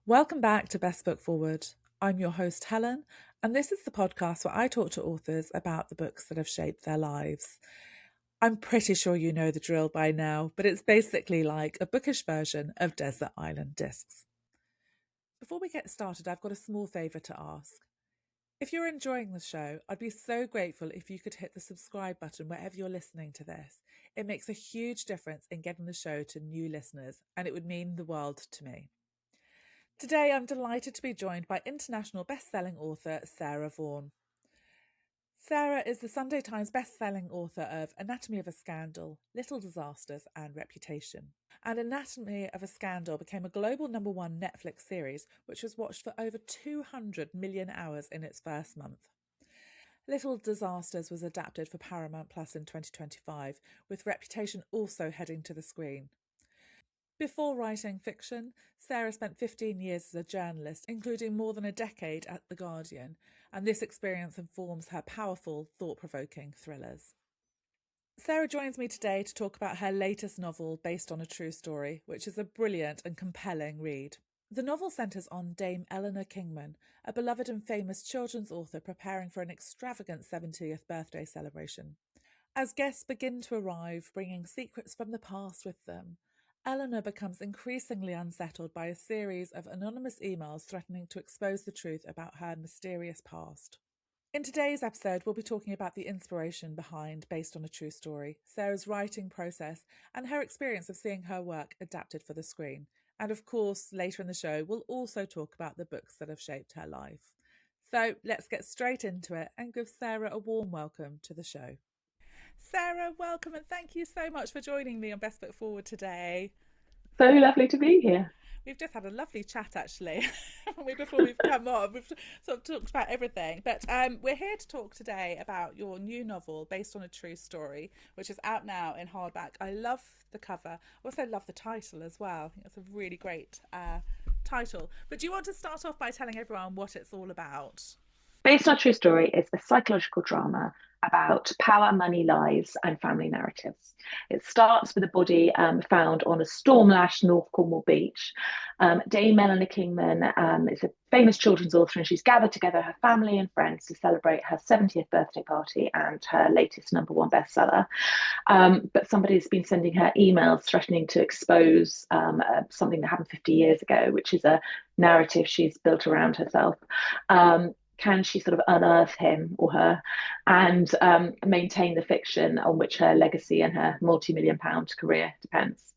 Welcome back to Best Book Forward. I'm your host, Helen, and this is the podcast where I talk to authors about the books that have shaped their lives. I'm pretty sure you know the drill by now, but it's basically like a bookish version of Desert Island Discs. Before we get started, I've got a small favour to ask. If you're enjoying the show, I'd be so grateful if you could hit the subscribe button wherever you're listening to this. It makes a huge difference in getting the show to new listeners, and it would mean the world to me. Today, I'm delighted to be joined by international best-selling author Sarah Vaughan. Sarah is the Sunday Times best-selling author of Anatomy of a Scandal, Little Disasters and Reputation. And Anatomy of a Scandal became a global #1 Netflix series, which was watched for over 200 million hours in its first month. Little Disasters was adapted for Paramount Plus in 2025, with Reputation also heading to the screen. Before writing fiction, Sarah spent 15 years as a journalist, including more than a decade at The Guardian, and this experience informs her powerful, thought-provoking thrillers. Sarah joins me today to talk about her latest novel based on a true story, which is a brilliant and compelling read. The novel centres on Dame Eleanor Kingman, a beloved and famous children's author preparing for an extravagant 70th birthday celebration. As guests begin to arrive, bringing secrets from the past with them, Eleanor becomes increasingly unsettled by a series of anonymous emails threatening to expose the truth about her mysterious past. In today's episode, we'll be talking about the inspiration behind Based on a True Story, Sarah's writing process, and her experience of seeing her work adapted for the screen. And of course, later in the show, we'll also talk about the books that have shaped her life. So let's get straight into it and give Sarah a warm welcome to the show. Sarah, welcome and thank you so much for joining me on Best Foot Forward today. So lovely to be here. We've just had a lovely chat actually before we've come on. We've sort of talked about everything, but we're here to talk today about your new novel based on a true story, which is out now in hardback. I love the cover. I also love the title as well. I think it's a really great title. But do you want to start off by telling everyone what it's all about? Based on a true story, it's a psychological drama about power, money, lies, and family narratives. It starts with a body found on a storm-lashed North Cornwall beach. Dame Melanie Kingman is a famous children's author, and she's gathered together her family and friends to celebrate her 70th birthday party and her latest #1 bestseller. But somebody's been sending her emails threatening to expose something that happened 50 years ago, which is a narrative she's built around herself. Can she sort of unearth him or her and maintain the fiction on which her legacy and her multi-million-pound career depends?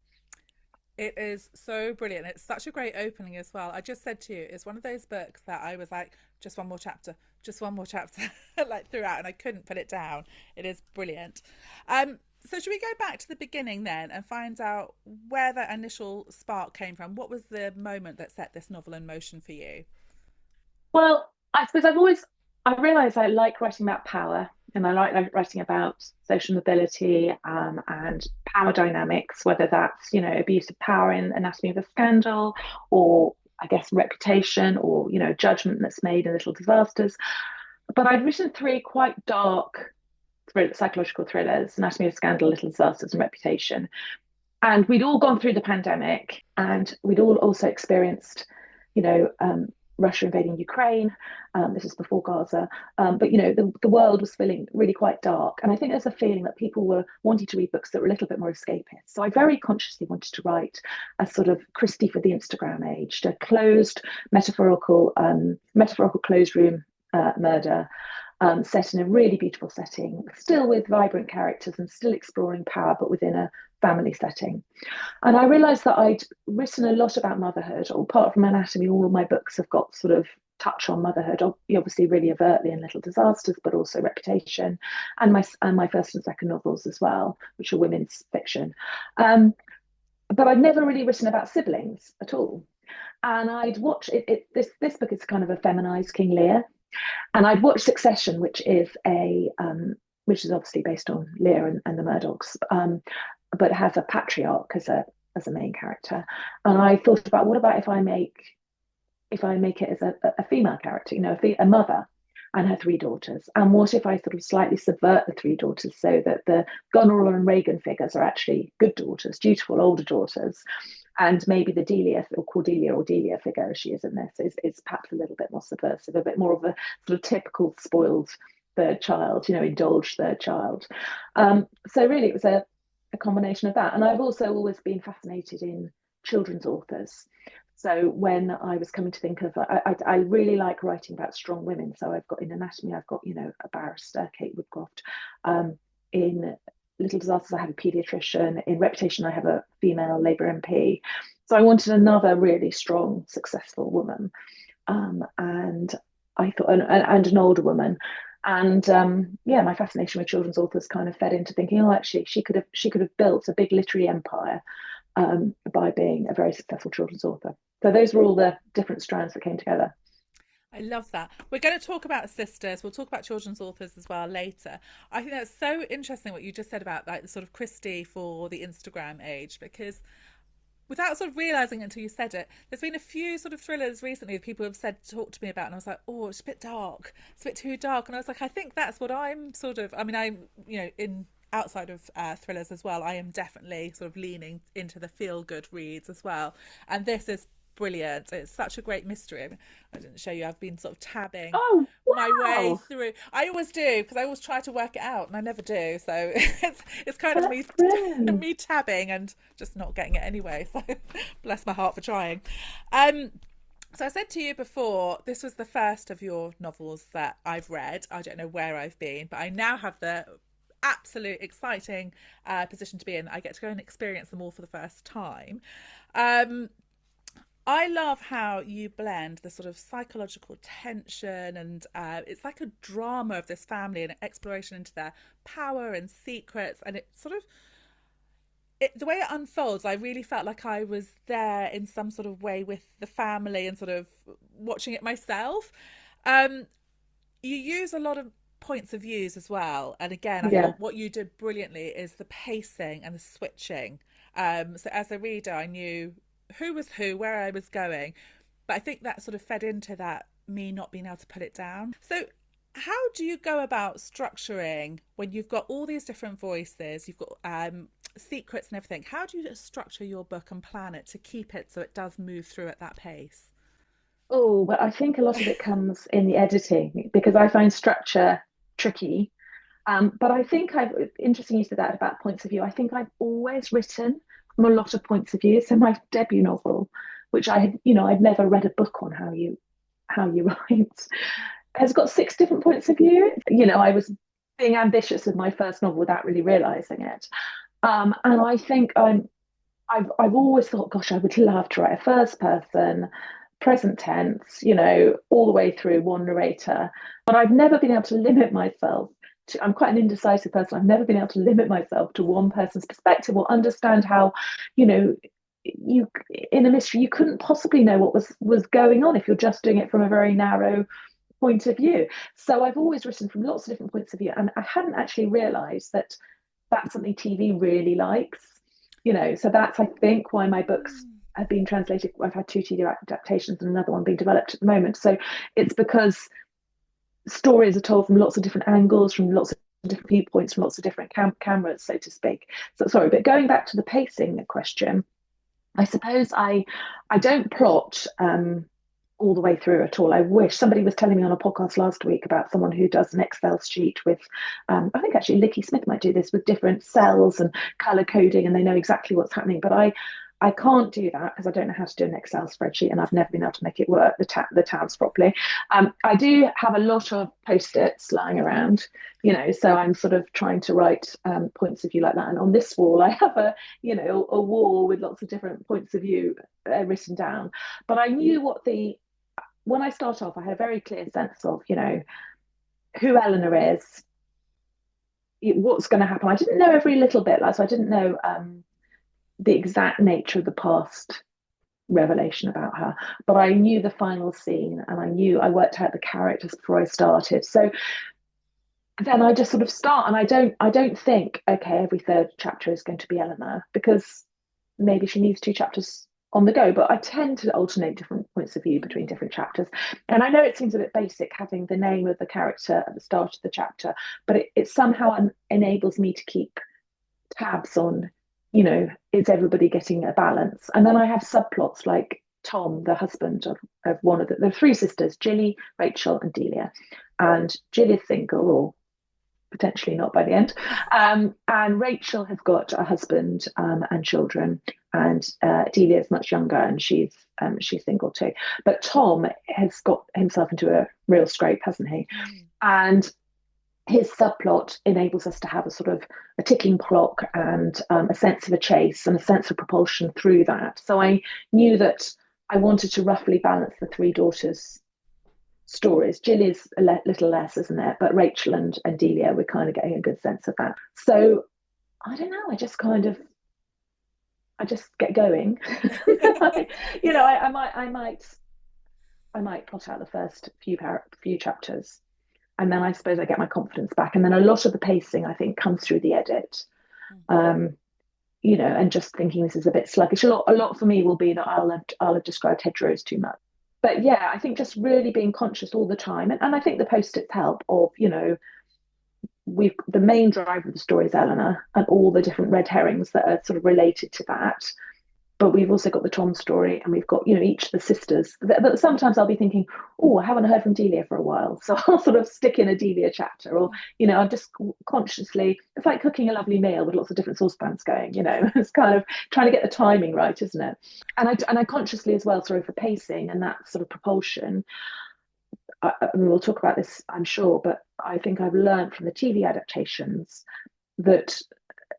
It is so brilliant. It's such a great opening as well. I just said to you, it's one of those books that I was like, just one more chapter, just one more chapter, like throughout, and I couldn't put it down. It is brilliant. So should we go back to the beginning then and find out where that initial spark came from? What was the moment that set this novel in motion for you? Well, I suppose I realised I like writing about power and I like writing about social mobility and power dynamics, whether that's, abuse of power in Anatomy of a Scandal or I guess reputation or, judgment that's made in Little Disasters. But I'd written three quite dark psychological thrillers, Anatomy of a Scandal, Little Disasters and Reputation. And we'd all gone through the pandemic and we'd all also experienced, you know, um, Russia invading Ukraine. This was before Gaza. But, the world was feeling really quite dark. And I think there's a feeling that people were wanting to read books that were a little bit more escapist. So I very consciously wanted to write a sort of Christie for the Instagram age, a closed, metaphorical closed room murder set in a really beautiful setting, still with vibrant characters and still exploring power, but within a family setting. And I realised that I'd written a lot about motherhood. Apart from Anatomy, all of my books have got sort of touch on motherhood, obviously really overtly in Little Disasters, but also Reputation, and my first and second novels as well, which are women's fiction. But I'd never really written about siblings at all. And I'd watched this book is kind of a feminized King Lear, and I'd watched Succession, which is obviously based on Lear and the Murdochs, but has a patriarch as a main character. And I thought about what about if I make it as a female character, a mother and her three daughters, and what if I sort of slightly subvert the three daughters so that the Goneril and Reagan figures are actually good daughters, dutiful older daughters, And maybe the Delia or Cordelia or Delia figure as she is in this is perhaps a little bit more subversive, a bit more of a sort of typical spoiled third child, indulged third child. So really, it was a combination of that. And I've also always been fascinated in children's authors. So when I was coming to think of, I really like writing about strong women. So I've got in anatomy, I've got, a barrister, Kate Woodcroft. In Little Disasters, I have a paediatrician. In Reputation, I have a female Labour MP. So I wanted another really strong, successful woman. And I thought, and an older woman. And my fascination with children's authors kind of fed into thinking, oh, actually, she could have built a big literary empire by being a very successful children's author. So those were all the different strands that came together. I love that. We're going to talk about sisters. We'll talk about children's authors as well later. I think that's so interesting what you just said about like the sort of Christie for the Instagram age, because without sort of realizing it until you said it, there's been a few sort of thrillers recently that people have said, talk to me about, and I was like, oh, it's a bit dark. It's a bit too dark. And I was like, I think that's what I'm sort of, I mean, I'm, in outside of thrillers as well, I am definitely sort of leaning into the feel good reads as well. And this is brilliant. It's such a great mystery. I didn't show you, I've been sort of tabbing Oh, my way wow. through. I always do, because I always try to work it out and I never do. So it's kind of That's me brilliant. me tabbing and just not getting it anyway. So bless my heart for trying. So I said to you before, this was the first of your novels that I've read. I don't know where I've been, but I now have the absolute exciting position to be in. I get to go and experience them all for the first time. I love how you blend the sort of psychological tension and it's like a drama of this family and an exploration into their power and secrets. And it sort of, the way it unfolds, I really felt like I was there in some sort of way with the family and sort of watching it myself. Um, you use a lot of points of views as well. And again, I Yeah. thought what you did brilliantly is the pacing and the switching. So as a reader, I knew who was who, where I was going. But I think that sort of fed into that me not being able to put it down. So how do you go about structuring when you've got all these different voices, you've got secrets and everything? How do you structure your book and plan it to keep it so it does move through at that pace? Oh, well, I think a lot of it comes in the editing because I find structure tricky. But I think interesting you said that about points of view. I think I've always written from a lot of points of view. So my debut novel, which I'd never read a book on how you write, has got 6 different points of view. I was being ambitious with my first novel without really realizing it. And I think I've always thought, gosh, I would love to write a first person, present tense, all the way through one narrator. But I've never been able to limit myself to, I'm quite an indecisive person. I've never been able to limit myself to one person's perspective or understand how, you in a mystery, you couldn't possibly know what was going on if you're just doing it from a very narrow point of view. So I've always written from lots of different points of view. And I hadn't actually realized that that's something TV really likes. So that's, I think, why my books have been translated. I've had 2 TV adaptations and another one being developed at the moment. So it's because stories are told from lots of different angles, from lots of different viewpoints, from lots of different cameras, so to speak. So sorry, but going back to the pacing question, I suppose I don't plot all the way through at all. I wish somebody was telling me on a podcast last week about someone who does an Excel sheet with, I think actually Licky Smith might do this with different cells and color coding, and they know exactly what's happening. But I can't do that because I don't know how to do an Excel spreadsheet, and I've never been able to make it work the tabs properly. I do have a lot of post-its lying around, so I'm sort of trying to write points of view like that. And on this wall, I have a wall with lots of different points of view written down. But I knew when I start off, I had a very clear sense of, who Eleanor is, what's going to happen. I didn't know every little bit, so I didn't know the exact nature of the past revelation about her, but I knew the final scene, and I worked out the characters before I started. So then I just sort of start, and I don't think, okay, every third chapter is going to be Eleanor, because maybe she needs 2 chapters on the go, but I tend to alternate different points of view between different chapters. And I know it seems a bit basic having the name of the character at the start of the chapter, but it somehow enables me to keep tabs on, is everybody getting a balance? And then I have subplots like Tom, the husband of one of the three sisters, Gilly, Rachel, and Delia. And Gilly's single, or potentially not by the end. And Rachel has got a husband and children, and Delia is much younger, and she's single too. But Tom has got himself into a real scrape, hasn't he? And his subplot enables us to have a sort of a ticking clock and a sense of a chase and a sense of propulsion through that. So I knew that I wanted to roughly balance the three daughters' stories. Gilly's a little less, isn't it? But Rachel and Delia, we're kind of getting a good sense of that. So I don't know. I just get going. I might plot out the first few chapters, and then I suppose I get my confidence back. And then a lot of the pacing, I think, comes through the edit. And just thinking this is a bit sluggish. A lot for me will be that I'll have described hedgerows too much. But yeah, I think just really being conscious all the time, and I think the post-its help. Of the main driver of the story is Eleanor, and all the different red herrings that are sort of related to that. But we've also got the Tom story, and we've got each of the sisters. But sometimes I'll be thinking, oh, I haven't heard from Delia for a while, so I'll sort of stick in a Delia chapter, or I'm just consciously. It's like cooking a lovely meal with lots of different saucepans going. It's kind of trying to get the timing right, isn't it? And I consciously as well, sorry, for pacing and that sort of propulsion. We'll talk about this, I'm sure, but I think I've learned from the TV adaptations that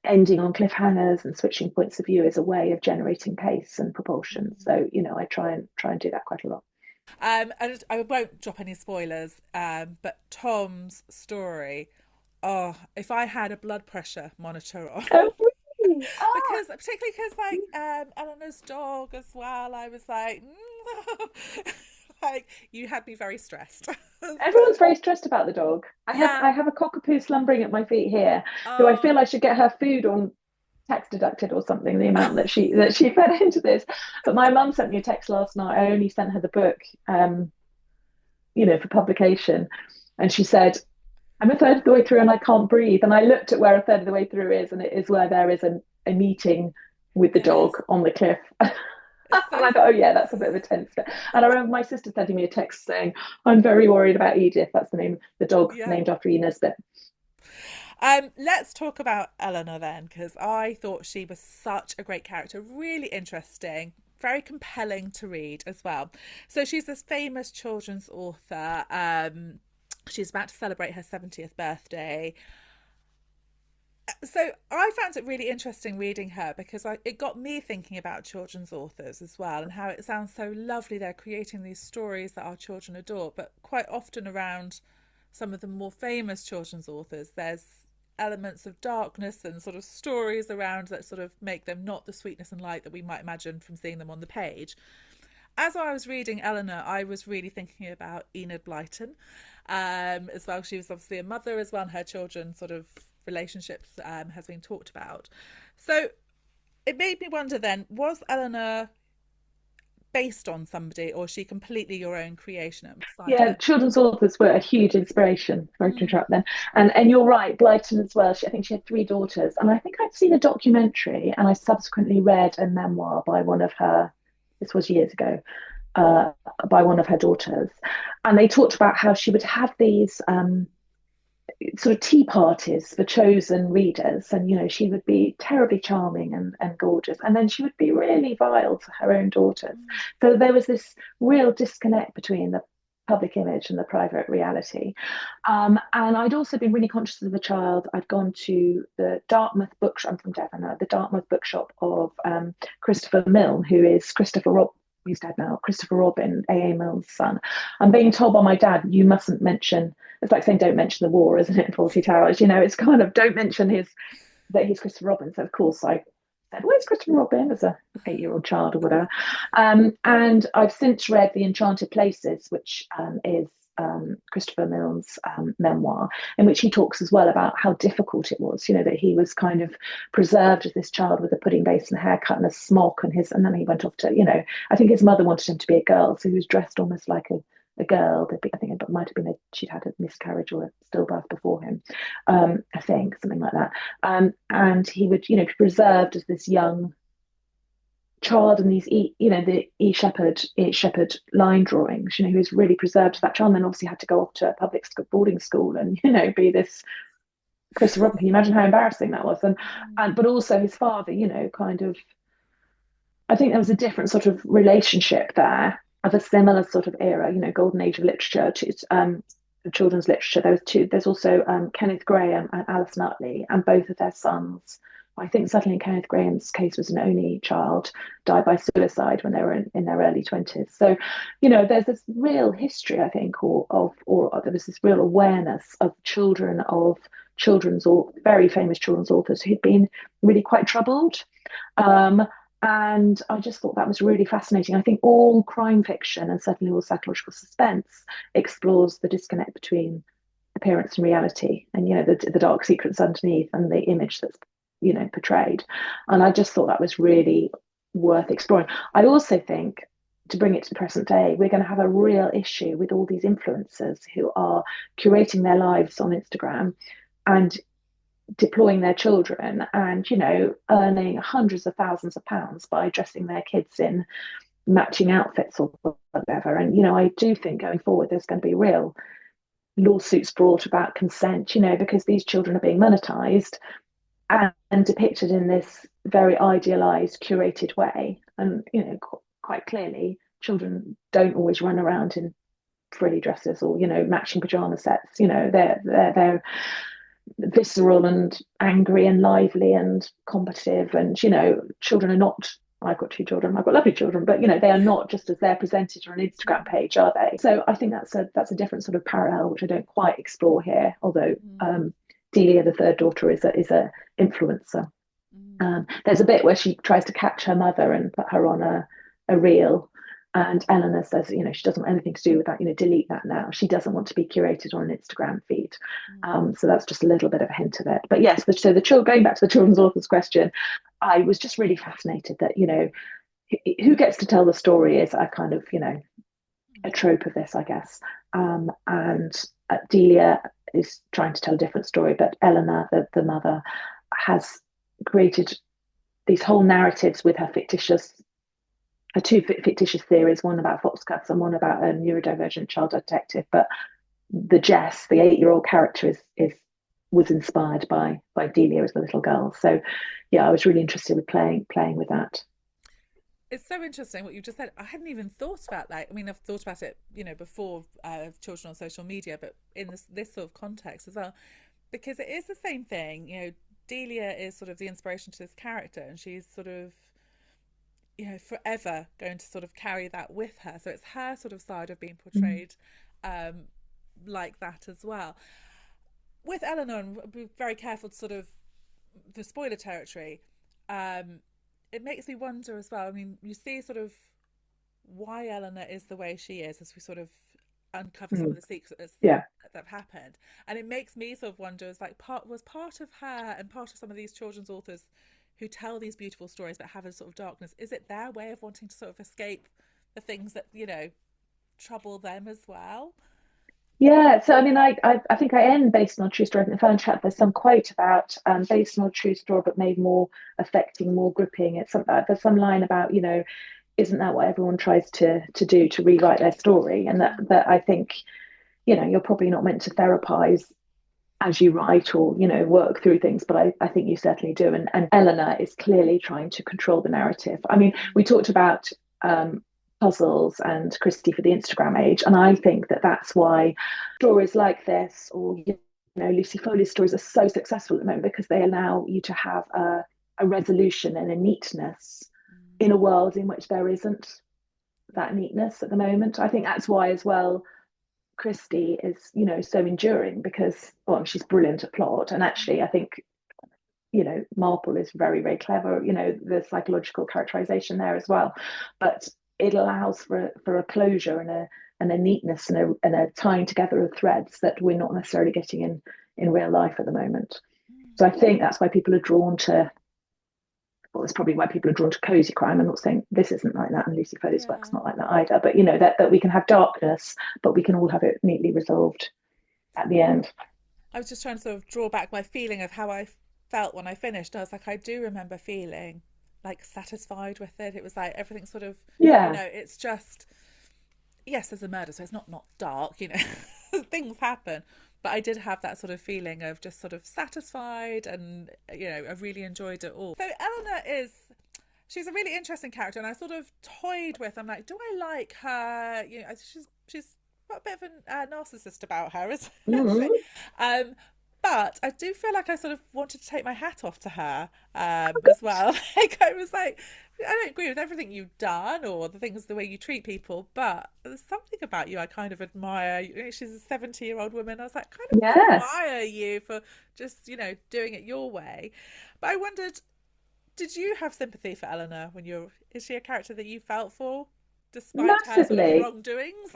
ending on cliffhangers and switching points of view is a way of generating pace and propulsion. So I try and do that quite a lot. And I won't drop any spoilers, but Tom's story, oh, if I had a blood pressure monitor on. Oh, really? Oh. Because particularly because like Eleanor's dog as well, I was like like you had me very stressed. Everyone's very stressed about the dog. I have a cockapoo slumbering at my feet here, who I feel I should get her food on tax deducted or something, the amount that she fed into this. But my mum sent me a text last night. I only sent her the book for publication, and she said, I'm a third of the way through and I can't breathe. And I looked at where a third of the way through is, and it is where there is a meeting with the dog on the cliff. And I thought, oh yeah, that's a bit of a tense bit. And I remember my sister sending me a text saying, I'm very worried about Edith. That's the name, the dog named after E. Nesbit. Let's talk about Eleanor then, because I thought she was such a great character, really interesting, very compelling to read as well. So she's this famous children's author. She's about to celebrate her 70th birthday. So I found it really interesting reading her because it got me thinking about children's authors as well, and how it sounds so lovely they're creating these stories that our children adore, but quite often around some of the more famous children's authors there's elements of darkness and sort of stories around that sort of make them not the sweetness and light that we might imagine from seeing them on the page. As I was reading Eleanor, I was really thinking about Enid Blyton as well. She was obviously a mother as well, and her children sort of relationships has been talked about. So it made me wonder then, was Eleanor based on somebody, or is she completely your own creation? Yeah, children's authors were a huge inspiration. Sorry to interrupt then. And you're right, Blyton as well. I think she had three daughters. And I think I'd seen a documentary, and I subsequently read a memoir by one of her, this was years ago, by one of her daughters. And they talked about how she would have these sort of tea parties for chosen readers, and she would be terribly charming and gorgeous, and then she would be really vile to her own daughters. So there was this real disconnect between the public image and the private reality. And I'd also been really conscious as a child. I'd gone to the Dartmouth bookshop. I'm from Devon. The Dartmouth bookshop of Christopher Milne, who is he's dead now, Christopher Robin, A.A. Milne's son. I'm being told by my dad, you mustn't mention, it's like saying don't mention the war, isn't it, in Fawlty Towers? It's kind of don't mention that he's Christopher Robin. So of course I said, where's Christopher Robin, as a 8-year-old child or whatever. And I've since read The Enchanted Places, which is Christopher Milne's memoir, in which he talks as well about how difficult it was, that he was kind of preserved as this child with a pudding basin haircut and a smock, and then he went off to, I think his mother wanted him to be a girl, so he was dressed almost like a girl. I think it might have been she'd had a miscarriage or a stillbirth before him, I think something like that. And he would, be preserved as this young child, and these the Shepherd line drawings, he was really preserved as that child, and then obviously had to go off to a public school, boarding school, and be this Christopher Robin. Can you imagine how embarrassing that was? And but also his father, kind of, I think there was a different sort of relationship there of a similar sort of era, golden age of literature to children's literature. There's also Kenneth Grahame and Alice Nutley, and both of their sons, I think certainly in Kenneth Grahame's case, was an only child, died by suicide when they were in their early 20s. So, there's this real history, I think, or there was this real awareness of children, of children's, or very famous children's authors who'd been really quite troubled. And I just thought that was really fascinating. I think all crime fiction, and certainly all psychological suspense, explores the disconnect between appearance and reality, and the dark secrets underneath, and the image that's portrayed. And I just thought that was really worth exploring. I also think, to bring it to the present day, we're going to have a real issue with all these influencers who are curating their lives on Instagram and deploying their children, and earning hundreds of thousands of pounds by dressing their kids in matching outfits or whatever. And I do think going forward there's going to be real lawsuits brought about consent, because these children are being monetized and depicted in this very idealized, curated way. And quite clearly children don't always run around in frilly dresses or matching pajama sets. They're visceral and angry and lively and combative, and children are not, I've got two children, I've got lovely children, but they are not just as they're presented on an Instagram page, are they? So I think that's a different sort of parallel, which I don't quite explore here, although Delia, the third daughter, is a influencer. There's a bit where she tries to catch her mother and put her on a reel, and Eleanor says, she doesn't want anything to do with that, delete that now. She doesn't want to be curated on an Instagram feed. So that's just a little bit of a hint of it. But yes, so going back to the children's authors question, I was just really fascinated that, who gets to tell the story is a kind of, a trope of this, I guess. And Delia is trying to tell a different story, but Eleanor, the mother, has created these whole narratives with her two fictitious theories, one about foxcats and one about a neurodivergent child detective. But Jess, the 8-year-old character, was inspired by Delia as the little girl. So yeah, I was really interested with playing with that. It's so interesting what you just said. I hadn't even thought about that. I mean, I've thought about it, before children on social media, but in this sort of context as well, because it is the same thing. Delia is sort of the inspiration to this character, and she's sort of, forever going to sort of carry that with her. So it's her sort of side of being portrayed like that as well. With Eleanor, and be very careful to sort of the spoiler territory, it makes me wonder as well. I mean, you see sort of why Eleanor is the way she is as we sort of uncover some of the secrets that have happened. And it makes me sort of wonder, is like part of her and part of some of these children's authors who tell these beautiful stories but have a sort of darkness, is it their way of wanting to sort of escape the things that, trouble them as well? Yeah, so I mean, I think I end based on a true story. In the phone chat, there's some quote about based on a true story, but made more affecting, more gripping. There's some line about, isn't that what everyone tries to do, to rewrite their story? And that I think, you're probably not meant to therapize as you write or work through things, but I think you certainly do. And Eleanor is clearly trying to control the narrative. I mean, we talked about puzzles and Christie for the Instagram age, and I think that's why stories like this, or Lucy Foley's stories, are so successful at the moment, because they allow you to have a resolution and a neatness in a world in which there isn't that neatness at the moment. I think that's why as well Christie is so enduring, because she's brilliant at plot, and actually I think Marple is very, very clever, the psychological characterization there as well, but it allows for a closure and a neatness and a tying together of threads that we're not necessarily getting in real life at the moment. So I think that's why people are drawn to well, it's probably why people are drawn to cozy crime. I'm not saying this isn't like that, and Lucy Foley's work's Yeah. not like that either. But you know that we can have darkness, but we can all have it neatly resolved at the end. I was just trying to sort of draw back my feeling of how I felt when I finished. I was like, I do remember feeling like satisfied with it. It was like everything sort of, Yeah, it's just, yes, there's a murder, so it's not dark, things happen. But I did have that sort of feeling of just sort of satisfied, and I really enjoyed it all. So Eleanor she's a really interesting character, and I sort of toyed with. I'm like, do I like her? She's got a bit of a narcissist about her, isn't she? mm-hmm. Um, but I do feel like I sort of wanted to take my hat off to her as well. Like I was like, I don't agree with everything you've done or the way you treat people, but there's something about you I kind of admire. She's a 70-year-old woman. I was like, kind of Yeah, admire you for just, doing it your way. But I wondered, did you have sympathy for Eleanor is she a character that you felt for, despite her sort of massively. wrongdoings?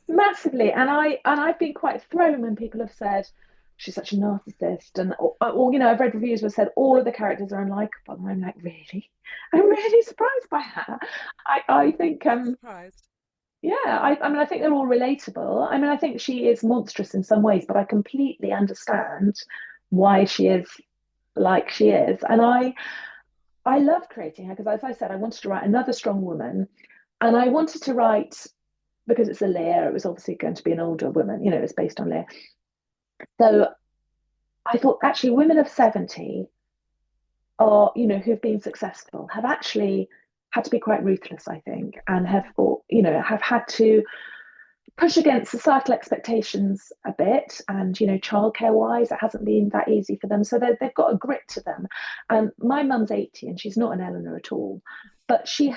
Massively, and I've been quite thrown when people have said she's such a narcissist, and or I've read reviews where said all of the characters are unlikable, and I'm like, really? I'm really surprised by that. I think I'm surprised. yeah, I mean I think they're all relatable. I mean I think she is monstrous in some ways, but I completely understand why she is like she is, and I love creating her because, as I said, I wanted to write another strong woman, and I wanted to write because it's a Lear, it was obviously going to be an older woman, it's based on Lear. So I thought actually women of 70 are, who've been successful have actually had to be quite ruthless, I think, and have, or, have had to push against societal expectations a bit. And, childcare wise, it hasn't been that easy for them. So they've got a grit to them. And my mum's 80 and she's not an Eleanor at all, but she's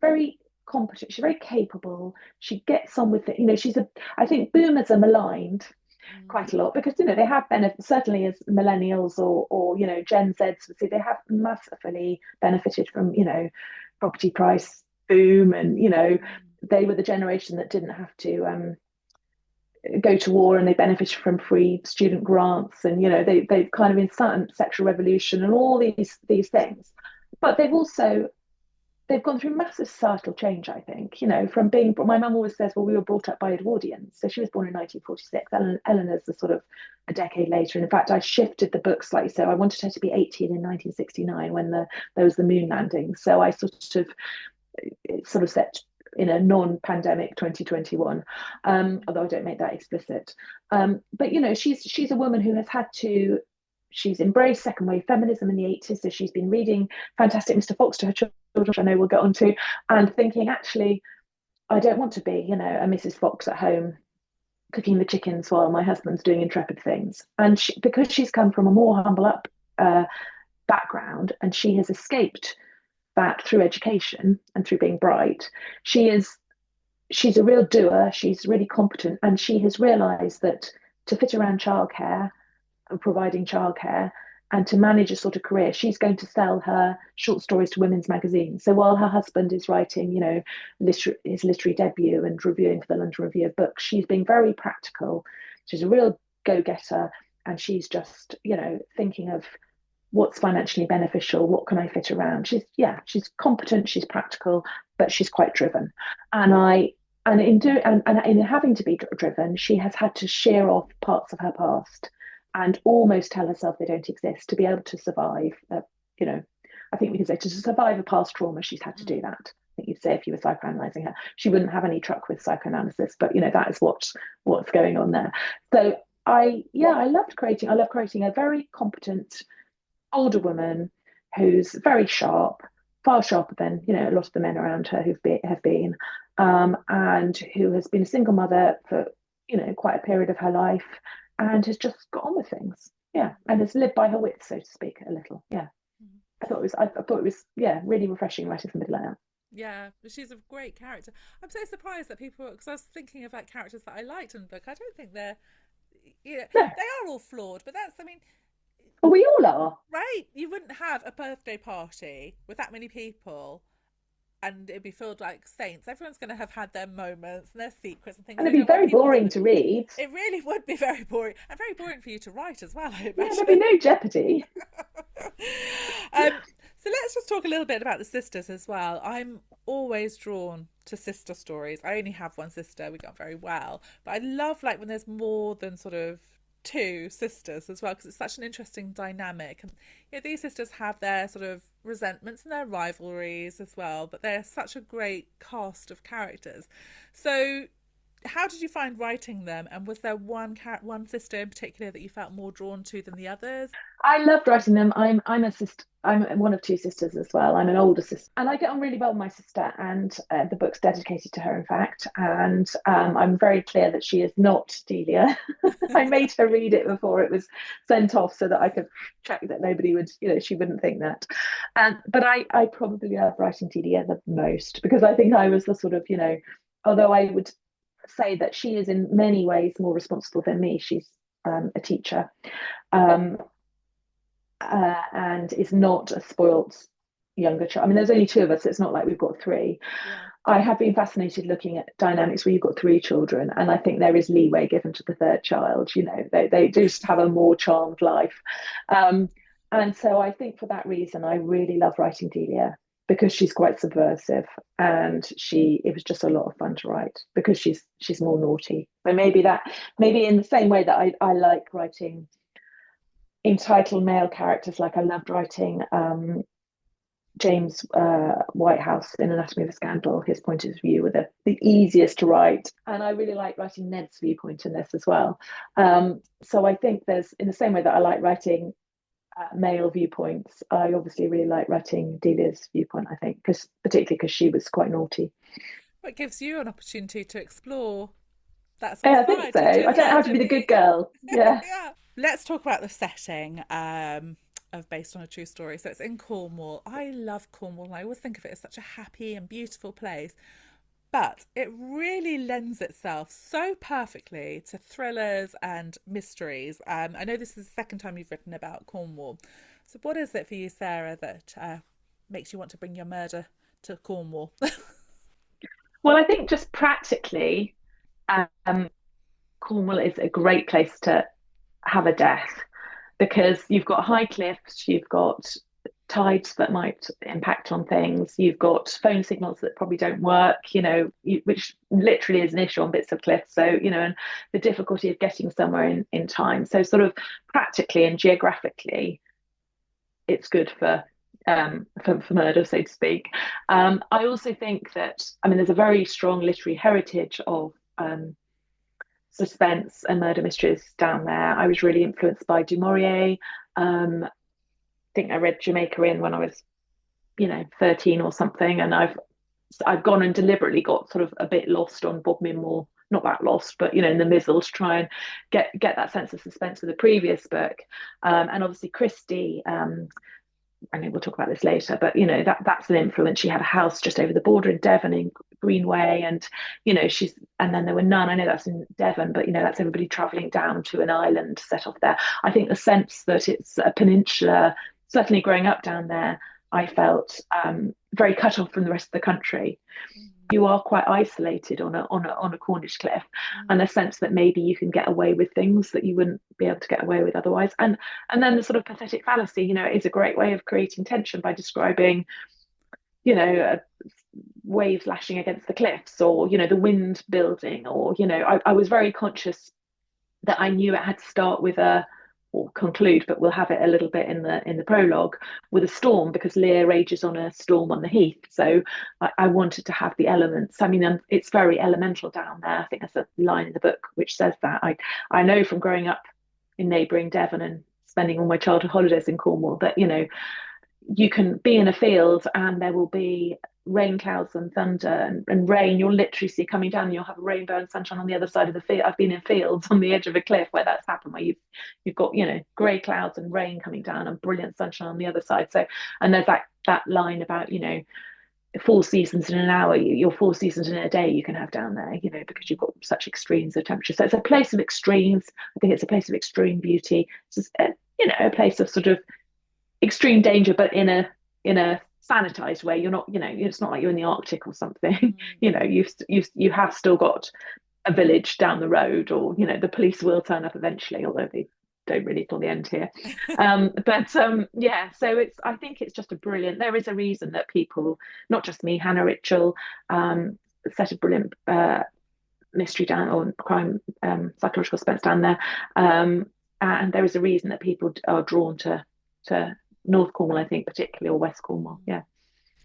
very competent. She's very capable. She gets on with it. I think boomers are maligned Mm. quite a lot because, they have benefited, certainly as millennials or, Gen Zs would say, they have massively benefited from, property price boom. And, they were the generation that didn't have to go to war, and they benefited from free student grants, and they've kind of incited sexual revolution and all these things, but they've gone through massive societal change, I think, from being, my mum always says, well, we were brought up by Edwardians. So she was born in 1946. Eleanor's the sort of a decade later. And in fact, I shifted the book slightly. So I wanted her to be 18 in 1969 when there was the moon landing. So I sort of set in a non-pandemic 2021, although I don't make that explicit. But, she's a woman who has had to, she's embraced second wave feminism in the 80s. So she's been reading Fantastic Mr. Fox to her children, which I know we'll get onto, and thinking, actually, I don't want to be, a Mrs. Fox at home cooking the chickens while my husband's doing intrepid things. And because she's come from a more humble background, and she has escaped that through education and through being bright, she's a real doer. She's really competent, and she has realised that to fit around childcare and providing childcare and to manage a sort of career, she's going to sell her short stories to women's magazines. So while her husband is writing, his literary debut and reviewing for the London Review of Books, she's being very practical. She's a real go-getter, and she's just, thinking of what's financially beneficial, what can I fit around. She's competent, she's practical, but she's quite driven. And in having to be driven, she has had to shear off parts of her past and almost tell herself they don't exist to be able to survive. I think we can say to survive a past trauma, she's had to do that. I think you'd say if you were psychoanalyzing her, she wouldn't have any truck with psychoanalysis, but that is what's going on there. So I love creating a very competent older woman who's very sharp, far sharper than a lot of the men around her have been, and who has been a single mother for quite a period of her life, and has just got on with things. Yeah, and has lived by her wits, so to speak, a little. Yeah, I thought it was really refreshing writing somebody like that. Yeah, she's a great character. I'm so surprised that people, because I was thinking of like characters that I liked in the book. I don't think they No, are all flawed, but I mean, well, we all are, right? You wouldn't have a birthday party with that many people and it'd be filled like saints. Everyone's going to have had their moments and their secrets and things and they it'd be don't want very people to boring know. to read. It really would be very boring and very boring for you to write as well, I Yeah, imagine. there'd be no jeopardy. um, so let's just talk a little bit about the sisters as well. I'm always drawn to sister stories. I only have one sister. We got very well, but I love like when there's more than sort of two sisters as well, because it's such an interesting dynamic. And these sisters have their sort of resentments and their rivalries as well, but they're such a great cast of characters. So how did you find writing them, and was there one sister in particular that you felt more drawn to than the others? I loved writing them. I'm a sister. I'm one of two sisters as well. I'm an older sister, and I get on really well with my sister. And the book's dedicated to her, in fact. And I'm very clear that she is not Delia. I made her read it before it was sent off, so that I could check that nobody would, she wouldn't think that. But I probably love writing Delia the most because I think I was the sort of, although I would say that she is in many ways more responsible than me. She's a teacher. Um, and is not a spoilt younger child. I mean, there's only two of us, so it's not like we've got three. Yeah. I have been fascinated looking at dynamics where you've got three children, and I think there is leeway given to the third child. They do just have a more charmed life. And so I think for that reason, I really love writing Delia because she's quite subversive, and it was just a lot of fun to write because she's more naughty. So maybe in the same way that I like writing entitled male characters, like I loved writing James Whitehouse in Anatomy of a Scandal. His point of view were the easiest to write, and I really like writing Ned's viewpoint in this as well. So I think there's, in the same way that I like writing male viewpoints, I obviously really like writing Delia's viewpoint, I think, particularly because she was quite naughty. It gives you an opportunity to explore that sort Yeah, of I think side, so. don't you? I don't Yeah, have to be don't the good you? girl. Yeah. Yeah. Let's talk about the setting of Based on a True Story. So it's in Cornwall. I love Cornwall, and I always think of it as such a happy and beautiful place. But it really lends itself so perfectly to thrillers and mysteries. I know this is the second time you've written about Cornwall. So what is it for you, Sarah, that makes you want to bring your murder to Cornwall? Well, I think just practically, um, Cornwall is a great place to have a death because you've got high cliffs, you've got tides that might impact on things, you've got phone signals that probably don't work, which literally is an issue on bits of cliff. So, and the difficulty of getting somewhere in time. So, sort of practically and geographically, it's good for murder, so to speak. I also think that, I mean, there's a very strong literary heritage of suspense and murder mysteries down there. I was really influenced by Du Maurier. I think I read Jamaica Inn when I was, 13 or something, and I've gone and deliberately got sort of a bit lost on Bob Minmore. Not that lost, but in the mizzle to try and get that sense of suspense with the previous book, and obviously Christie. I know we'll talk about this later, but that's an influence. She had a house just over the border in Devon in Greenway, and and then there were none. I know that's in Devon, but that's everybody travelling down to an island set off there. I think the sense that it's a peninsula, certainly growing up down there, I felt very cut off from the rest of the country. You are quite isolated on a Cornish cliff, and a sense that maybe you can get away with things that you wouldn't be able to get away with otherwise. And then the sort of pathetic fallacy, it is a great way of creating tension by describing, waves lashing against the cliffs, or the wind building, or I was very conscious that I knew it had to start with or conclude, but we'll have it a little bit in the prologue, with a storm, because Lear rages on a storm on the heath. So I wanted to have the elements. I mean, it's very elemental down there. I think there's a line in the book which says that. I know from growing up in neighbouring Devon and spending all my childhood holidays in Cornwall that you can be in a field and there will be rain clouds and thunder and rain. You'll literally see coming down, and you'll have a rainbow and sunshine on the other side of the field. I've been in fields on the edge of a cliff where that's happened, where you've got grey clouds and rain coming down and brilliant sunshine on the other side. So, and there's that line about 4 seasons in an hour, your 4 seasons in a day you can have down there, because you've got such extremes of temperature. So it's a place of extremes. I think it's a place of extreme beauty. It's just, a place of sort of extreme danger, but in a sanitized way. You're not, it's not like you're in the Arctic or something. You have still got a village down the road, or the police will turn up eventually, although they don't really till the end here. Yeah, so I think it's just a brilliant. There is a reason that people, not just me, Hannah Richel, set a brilliant mystery down or crime psychological suspense down there, and there is a reason that people are drawn to North Cornwall, I think, particularly, or West Cornwall. Yeah.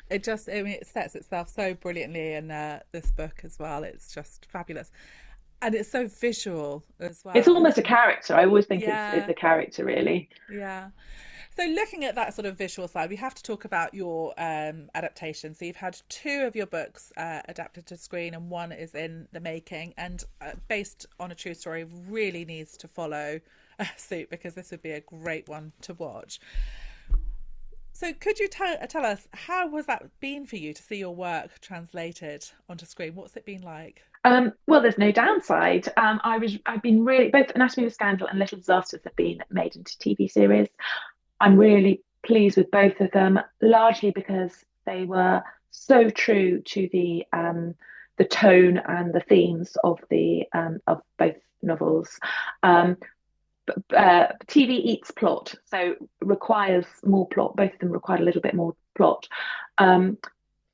It just, I mean, it sets itself so brilliantly in this book as well. It's just fabulous. And it's so visual as It's well, almost a isn't it? character. I always think it's Yeah, a character, really. yeah. So looking at that sort of visual side, we have to talk about your adaptation. So you've had two of your books adapted to screen, and one is in the making, and based on a true story, really needs to follow suit because this would be a great one to watch. So could you tell us how was that been for you to see your work translated onto screen? What's it been like? Well, there's no downside. I've been really both Anatomy of a Scandal and Little Disasters have been made into TV series. I'm really pleased with both of them, largely because they were so true to the tone and the themes of both novels. Um, TV eats plot, so requires more plot. Both of them required a little bit more plot. Um,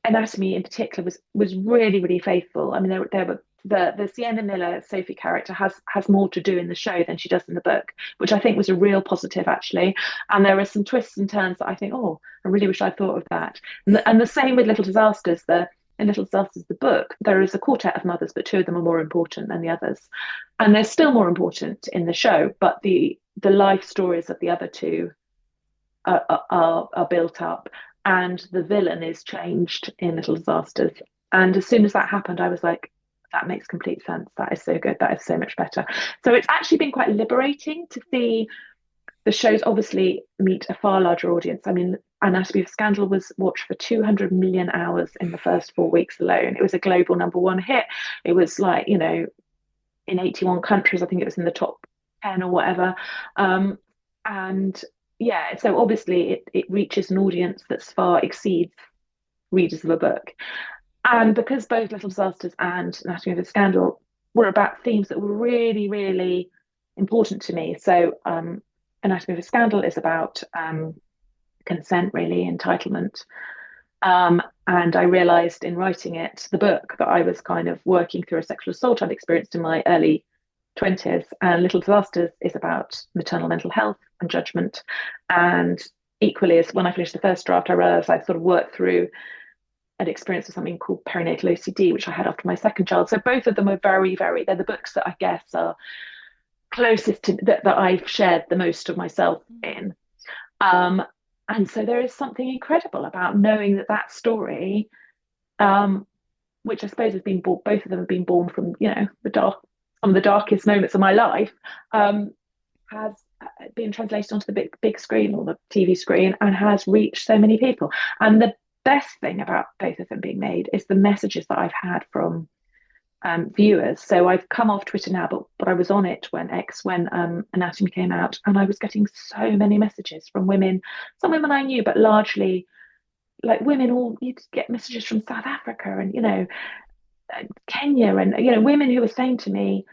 Anatomy in particular was really really faithful. I mean, there were the Sienna Miller Sophie character has more to do in the show than she does in the book, which I think was a real positive actually. And there are some twists and turns that I think, oh, I really wish I'd thought of that. And the same with Little Disasters. In Little Disasters, the book, there is a quartet of mothers, but two of them are more important than the others, and they're still more important in the show. But the life stories of the other two are built up, and the villain is changed in Little Disasters. And as soon as that happened, I was like, that makes complete sense. That is so good. That is so much better. So it's actually been quite liberating to see the shows obviously meet a far larger audience. I mean, Anatomy of Scandal was watched for 200 million hours in the first 4 weeks alone. It was a global number 1 hit. It was like, in 81 countries, I think it was in the top 10 or whatever. And yeah, so obviously it reaches an audience that far exceeds readers of a book. And because both Little Disasters and Anatomy of a Scandal were about themes that were really, really important to me. So Anatomy of a Scandal is about consent, really, entitlement. And I realized in writing the book, that I was kind of working through a sexual assault I'd experienced in my early 20s. And Little Disasters is about maternal mental health and judgment. And equally, as when I finished the first draft, I realized I'd sort of worked through an experience of something called perinatal OCD, which I had after my second child. So both of them are very, very, they're the books that I guess are closest to that I've shared the most of myself in. And so there is something incredible about knowing that story, which I suppose has been born, both of them have been born from, some of the darkest moments of my life, has been translated onto the big screen or the TV screen and has reached so many people. And the best thing about both of them being made is the messages that I've had from viewers. So I've come off Twitter now, but I was on it when Anatomy came out, and I was getting so many messages from women, some women I knew, but largely like women. All you'd get messages from South Africa and Kenya, and women who were saying to me,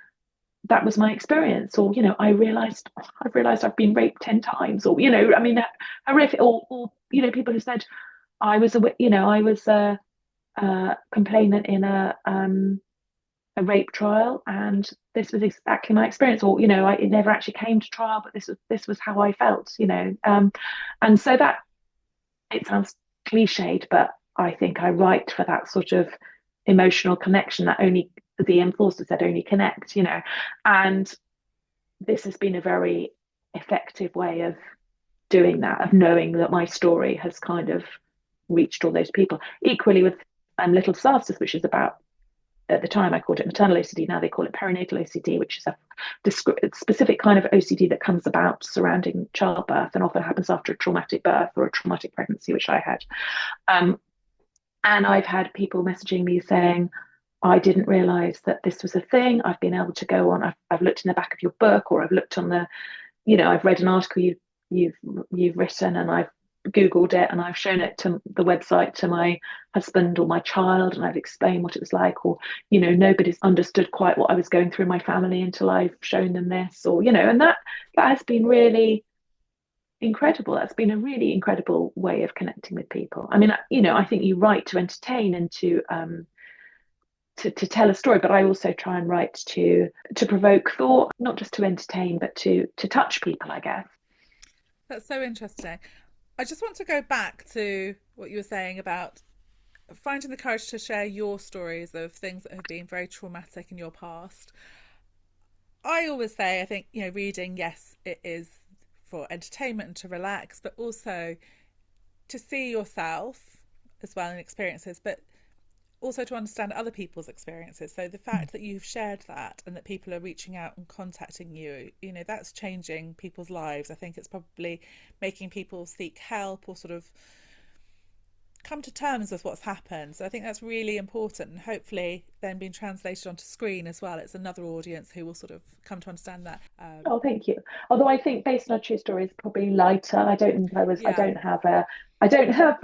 that was my experience, or I've realized I've been raped 10 times, or I mean, horrific, or people who said I was a complainant in a rape trial, and this was exactly my experience, or it never actually came to trial, but this was how I felt, and so that, it sounds cliched, but I think I write for that sort of emotional connection that only the enforcer said, only connect, and this has been a very effective way of doing that, of knowing that my story has kind of reached all those people. Equally with Little Disasters, which is about, at the time I called it maternal OCD, now they call it perinatal OCD, which is a specific kind of OCD that comes about surrounding childbirth and often happens after a traumatic birth or a traumatic pregnancy, which I had. And I've had people messaging me saying, I didn't realize that this was a thing. I've been able to go on, I've looked in the back of your book, or I've looked on I've read an article you've written, and I've Googled it and I've shown it to the website to my husband or my child, and I've explained what it was like, or, nobody's understood quite what I was going through in my family until I've shown them this, or, and that has been really incredible. That's been a really incredible way of connecting with people. I mean, I think you write to entertain and to tell a story, but I also try and write to provoke thought, not just to entertain, but to touch people, I guess. That's so interesting. I just want to go back to what you were saying about finding the courage to share your stories of things that have been very traumatic in your past. I always say, I think, reading, yes, it is for entertainment and to relax, but also to see yourself as well in experiences, but also to understand other people's experiences. So the fact that you've shared that and that people are reaching out and contacting you, that's changing people's lives. I think it's probably making people seek help or sort of come to terms with what's happened. So I think that's really important, and hopefully then being translated onto screen as well. It's another audience who will sort of come to understand that. Oh, thank you. Although I think based on a true story is probably lighter. I don't think I Yeah. I don't have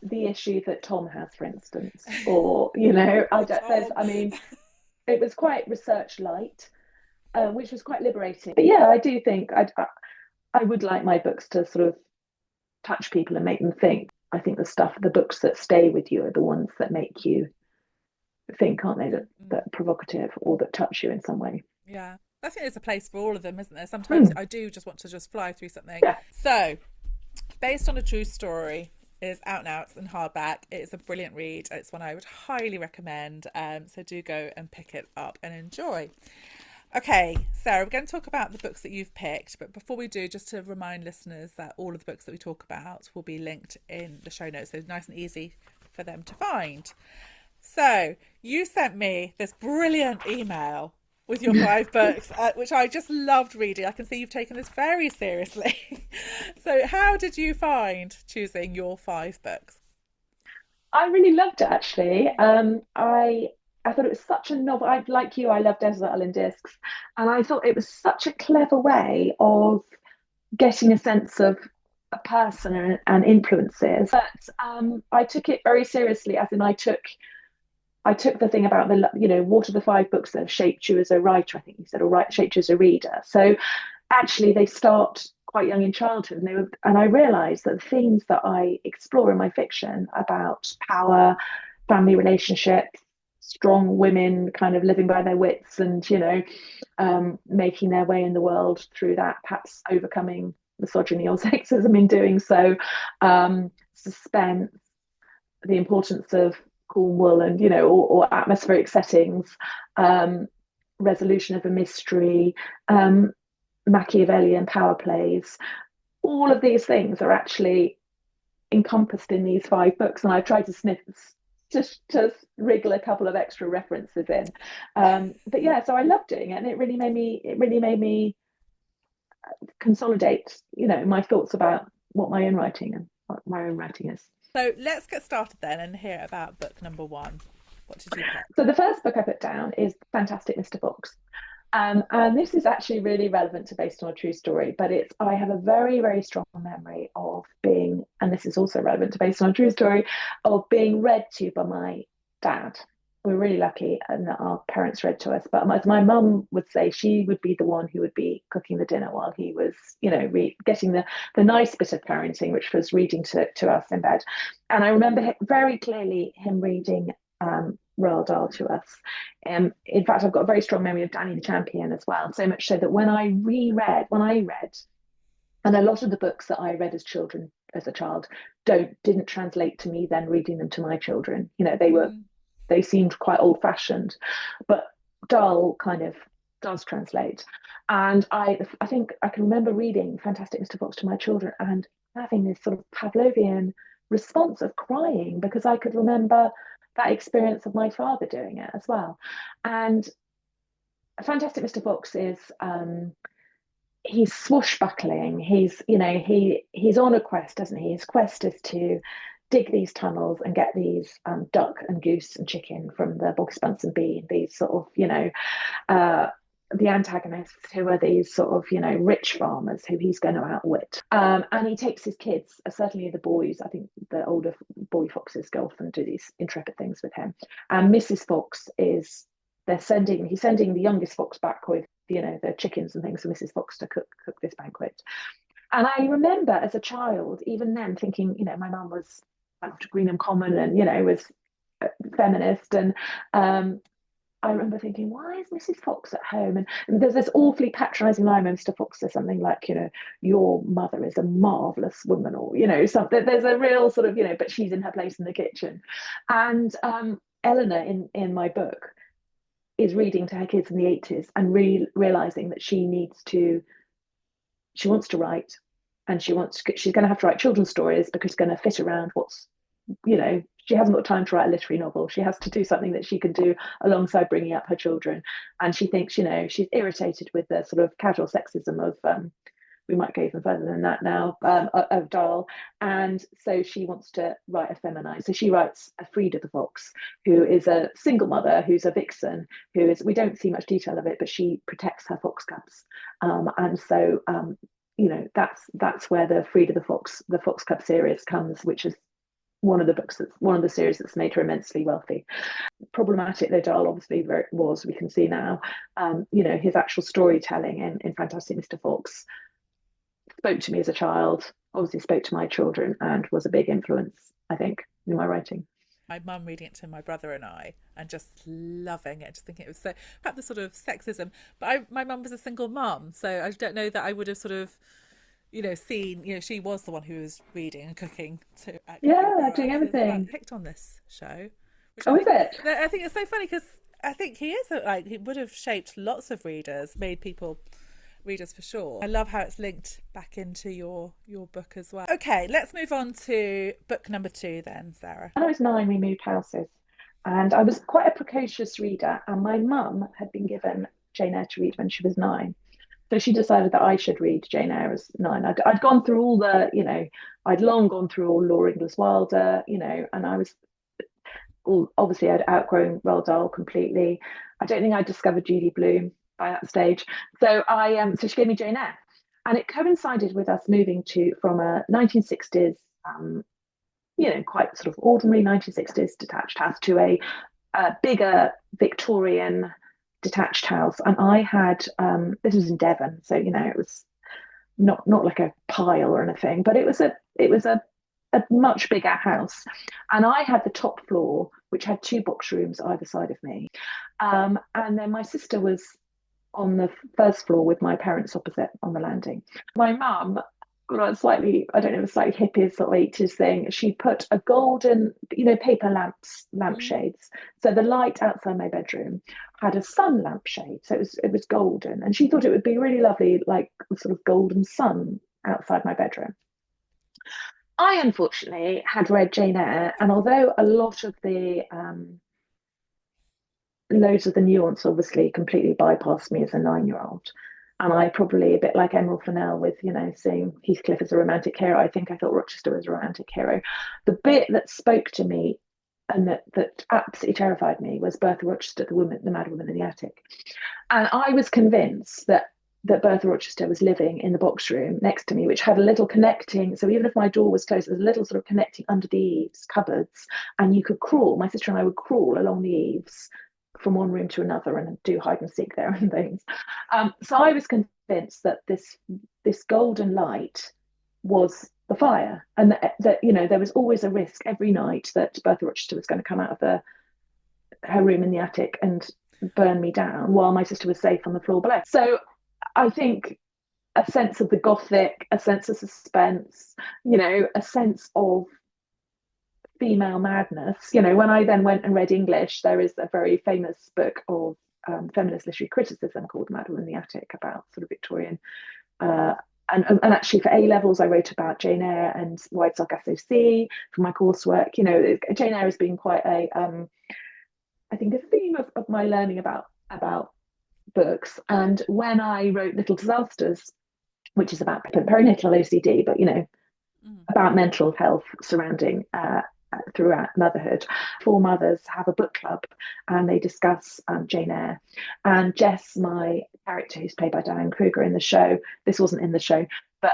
the issue that Tom has, for instance, or I Poor don't, there's, Tom. I mean, it was quite research light, which was quite liberating. But yeah, I do think I would like my books to sort of touch people and make them think. I think the books that stay with you are the ones that make you think, aren't they? That are provocative or that touch you in some way. Yeah. I think there's a place for all of them, isn't there? Sometimes Mm, I do just want to just fly through something. yeah. So, based on a true story, is out now. It's in hardback. It's a brilliant read. It's one I would highly recommend. So do go and pick it up and enjoy. Okay, Sarah, we're going to talk about the books that you've picked, but before we do, just to remind listeners that all of the books that we talk about will be linked in the show notes, so nice and easy for them to find. So you sent me this brilliant email with your 5 books, which I just loved reading. I can see you've taken this very seriously. So how did you find choosing your 5 books? I really loved it actually. I thought it was such a novel. I like you. I love Desert Island Discs, and I thought it was such a clever way of getting a sense of a person and influences. But I took it very seriously, as in I took the thing about what are the 5 books that have shaped you as a writer? I think you said, or right, shaped you as a reader. So actually, they start quite young in childhood, and I realised that the themes that I explore in my fiction about power, family relationships, strong women kind of living by their wits, and making their way in the world through that, perhaps overcoming misogyny or sexism in doing so, suspense, the importance of Cornwall and or atmospheric settings, um, resolution of a mystery, Machiavellian power plays. All of these things are actually encompassed in these 5 books, and I've tried to sniff just wriggle a couple of extra references in. But yeah, so I love doing it, and it really made me consolidate, my thoughts about what my own writing and what my own writing is. So let's get started then and hear about book number 1. What did you pick? So the first book I put down is Fantastic Mr. Fox. And this is actually really relevant to based on a true story, but I have a very, very strong memory of being, and this is also relevant to based on a true story, of being read to by my dad. We're really lucky and that our parents read to us. But as my mum would say, she would be the one who would be cooking the dinner while he was, getting the nice bit of parenting, which was reading to us in bed. And I remember very clearly him reading Roald Dahl to us. In fact, I've got a very strong memory of Danny the Champion as well. So much so that when I read, and a lot of the books that I read as a child, didn't translate to me then reading them to my children. They seemed quite old fashioned, but Dahl kind of does translate. And I think I can remember reading Fantastic Mr. Fox to my children and having this sort of Pavlovian response of crying because I could remember that experience of my father doing it as well. And Fantastic Mr. Fox is he's swashbuckling. He's on a quest, doesn't he? His quest is to dig these tunnels and get these duck and goose and chicken from the bog and bee. These sort of the antagonists, who are these sort of, rich farmers who he's going to outwit. And he takes his kids, certainly the boys. I think the older boy foxes go off and do these intrepid things with him. And Mrs. Fox is, he's sending the youngest fox back with, the chickens and things for Mrs. Fox to cook this banquet. And I remember as a child, even then, thinking, my mum was out to Greenham Common and, was feminist. And I remember thinking, why is Mrs. Fox at home? And there's this awfully patronising line where Mr. Fox says something like, your mother is a marvellous woman, or, something. There's a real sort of, but she's in her place in the kitchen. And Eleanor in my book is reading to her kids in the 80s and realising that she wants to write, and she's going to have to write children's stories because it's going to fit around what's, she hasn't got time to write a literary novel. She has to do something that she can do alongside bringing up her children. And she thinks, she's irritated with the sort of casual sexism of, we might go even further than that now, of Dahl. And so she wants to write a feminine. So she writes a Frida the Fox, who is a single mother, who's a vixen, we don't see much detail of it, but she protects her fox cubs. And so, that's where the Frida the Fox Cub series comes, which is one of the series that's made her immensely wealthy. Problematic though Dahl obviously was, we can see now, his actual storytelling in Fantastic Mr. Fox spoke to me as a child, obviously spoke to my children, and was a big influence, I think, in my writing. My mum reading it to my brother and I, and just loving it, just thinking it was so, perhaps the sort of sexism. But my mum was a single mum, so I don't know that I would have sort of, seen, she was the one who was reading and cooking to doing everything. Picked on this show. Oh, is it? I think it's so funny because I think he is he would have shaped lots of readers, made people readers for sure. I love how it's linked back into your book as well. Okay, let's move on to book number 2 then, Sarah. When I was 9, we moved houses, and I was quite a precocious reader, and my mum had been given Jane Eyre to read when she was 9. So she decided that I should read Jane Eyre as 9. I'd gone through all the, I'd long gone through all Laura Ingalls Wilder, and I was obviously I'd outgrown Roald Dahl completely. I don't think I discovered Judy Blume by that stage. So so she gave me Jane Eyre, and it coincided with us moving from a 1960s, quite sort of ordinary 1960s detached house to a bigger Victorian detached house. And I had this was in Devon, so it was not like a pile or anything, but it was a much bigger house. And I had the top floor, which had 2 box rooms either side of me, and then my sister was on the first floor with my parents opposite on the landing. My mum, slightly hippie sort of 80s thing, she put a golden, paper lampshades. So the light outside my bedroom had a sun lampshade, so it was golden, and she thought it would be really lovely, like sort of golden sun outside my bedroom. I unfortunately had read Jane Eyre, and although a lot of the loads of the nuance obviously completely bypassed me as a 9-year-old, and I probably, a bit like Emerald Fennell with, seeing Heathcliff as a romantic hero, I think I thought Rochester was a romantic hero. The bit that spoke to me and that absolutely terrified me was Bertha Rochester, the mad woman in the attic. And I was convinced that Bertha Rochester was living in the box room next to me, which had a little connecting. So even if my door was closed, there's a little sort of connecting under the eaves, cupboards, and you could crawl. My sister and I would crawl along the eaves from one room to another and do hide and seek there and things. So I was convinced that this golden light was the fire, and that there was always a risk every night that Bertha Rochester was going to come out of her room in the attic and burn me down while my sister was safe on the floor below. So I think a sense of the gothic, a sense of suspense, a sense of female madness. When I then went and read English, there is a very famous book of feminist literary criticism called Mad Woman in the Attic, about sort of Victorian. And actually for A levels, I wrote about Jane Eyre and Wide Sargasso Sea for my coursework. Jane Eyre has been quite I think a theme of my learning about books. And when I wrote Little Disasters, which is about perinatal OCD, but about mental health surrounding throughout motherhood. Four mothers have a book club and they discuss Jane Eyre. And Jess, my character, who's played by Diane Kruger in the show, this wasn't in the show, but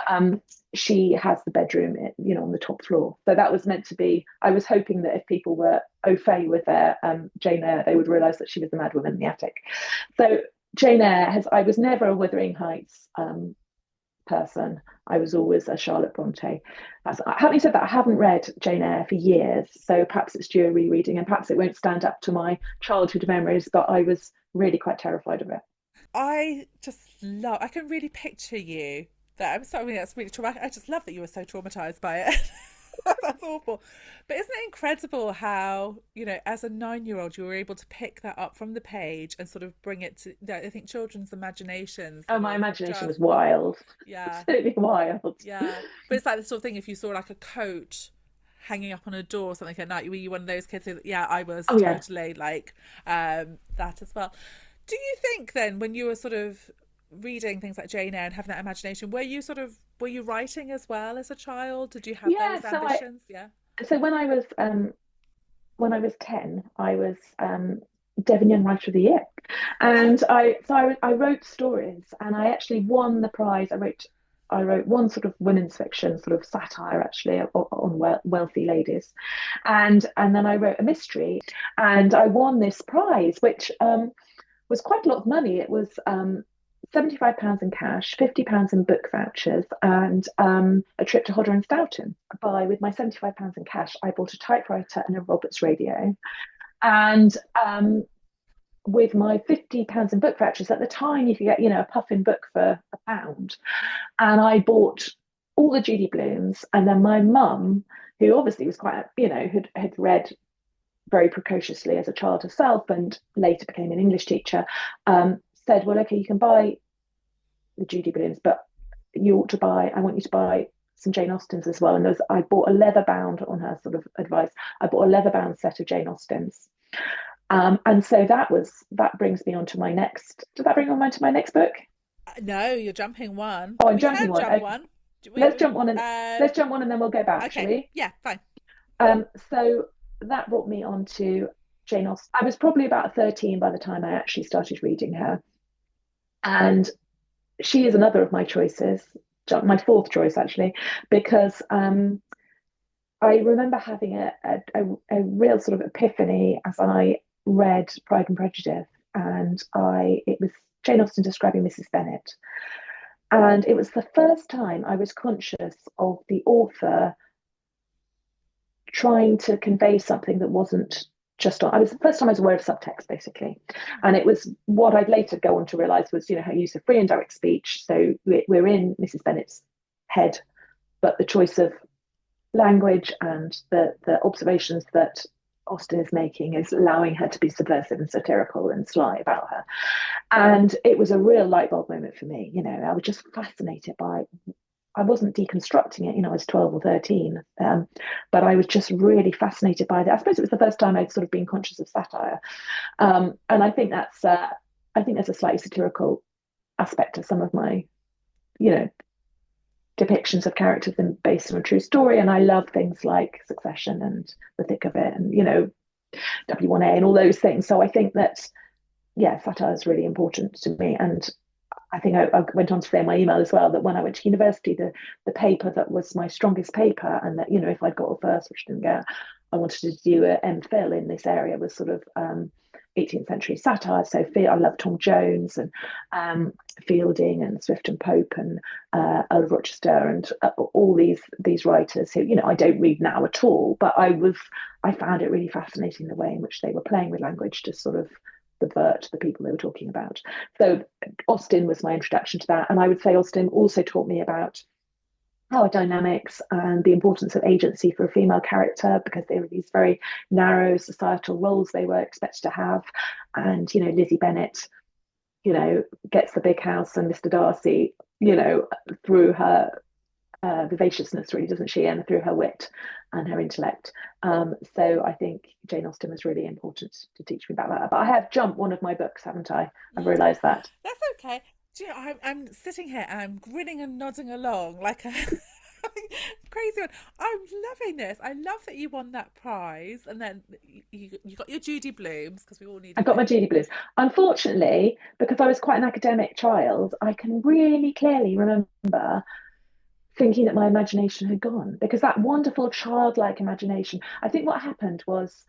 she has the bedroom, on the top floor. So that was meant to be. I was hoping that if people were au fait with their Jane Eyre, they would realise that she was the mad woman in the attic. So Jane Eyre has. I was never a Wuthering Heights person. I was always a Charlotte Bronte. Having said that, I haven't read Jane Eyre for years, so perhaps it's due a rereading, and perhaps it won't stand up to my childhood memories. But I was really quite terrified of it. I just love, I can really picture you. That I'm sorry, that's really traumatic. I just love that you were so traumatized by it. That's awful. But isn't it incredible how, as a 9-year-old, you were able to pick that up from the page and sort of bring it to, I think children's imaginations Oh, sort my of imagination just, was wild, yeah, absolutely wild. yeah. But it's like the sort of thing if you saw like a coat hanging up on a door or something at night, were you one of those kids who, yeah, I was Oh yeah, totally like that as well. Do you think then when you were sort of reading things like Jane Eyre and having that imagination, were you writing as well as a child? Did you have yeah. those ambitions? Yeah. So when I was 10, I was Devon Young Writer of the Year, Oh, and I wrote stories, and I actually won the prize. I wrote one sort of women's fiction, sort of satire actually on wealthy ladies, and then I wrote a mystery, and I won this prize, which was quite a lot of money. It was £75 in cash, £50 in book vouchers, and a trip to Hodder and Stoughton. With my £75 in cash, I bought a typewriter and a Roberts radio. And with my £50 in book vouchers, at the time you could get, a puffin book for £1. And I bought all the Judy Blooms. And then my mum, who obviously was quite, had read very precociously as a child herself and later became an English teacher, said, well, okay, you can buy the Judy Blooms, but I want you to buy some Jane Austens as well. And I bought a leather bound on her sort of advice. I bought a leather bound set of Jane Austens. And so that brings me on to my next. Did that bring on to my next book? no, you're jumping one, Oh, but I'm we jumping can one. jump Okay, one. Do let's jump one and uh, let's jump one and then we'll go back. Shall okay, we? yeah, fine. So that brought me on to Jane Austen. I was probably about 13 by the time I actually started reading her, and she is another of my choices, my fourth choice actually, because I remember having a real sort of epiphany as I read Pride and Prejudice, and it was Jane Austen describing Mrs. Bennet, and it was the first time I was conscious of the author trying to convey something that wasn't just on. I was the first time I was aware of subtext, basically, and it was what I'd later go on to realise was, her use of free and direct speech. So we're in Mrs. Bennet's head, but the choice of language and the observations that Austen is making is allowing her to be subversive and satirical and sly about her. And it was a real light bulb moment for me. I was just fascinated by. I wasn't deconstructing it, I was 12 or 13, but I was just really fascinated by that. I suppose it was the first time I'd sort of been conscious of satire, and I think there's a slightly satirical aspect to some of my, you know, depictions of characters based on a true story. And I love things like Succession and The Thick of It, and W1A and all those things. So I think that satire is really important to me. And I think I went on to say in my email as well that when I went to university, the paper that was my strongest paper, and that if I'd got a first, which I didn't get, I wanted to do an MPhil in this area, was sort of 18th century satire. So I love Tom Jones and Fielding and Swift and Pope and Earl of Rochester and all these writers who I don't read now at all, but I found it really fascinating the way in which they were playing with language to sort of subvert the people they were talking about. So Austen was my introduction to that, and I would say Austen also taught me about power dynamics and the importance of agency for a female character, because there were these very narrow societal roles they were expected to have. And Lizzie Bennet gets the big house, and Mr. Darcy through her vivaciousness, really, doesn't she, and through her wit and her intellect. So I think Jane Austen was really important to teach me about that. But I have jumped one of my books, haven't I? I've Mm, realised that. that's okay. Do you know, I'm sitting here and I'm grinning and nodding along like a Crazy one. I'm loving this. I love that you won that prize, and then you got your Judy Blooms because we all need I a got my bit. Judy Blues. Unfortunately, because I was quite an academic child, I can really clearly remember thinking that my imagination had gone because that wonderful childlike imagination. I think what happened was,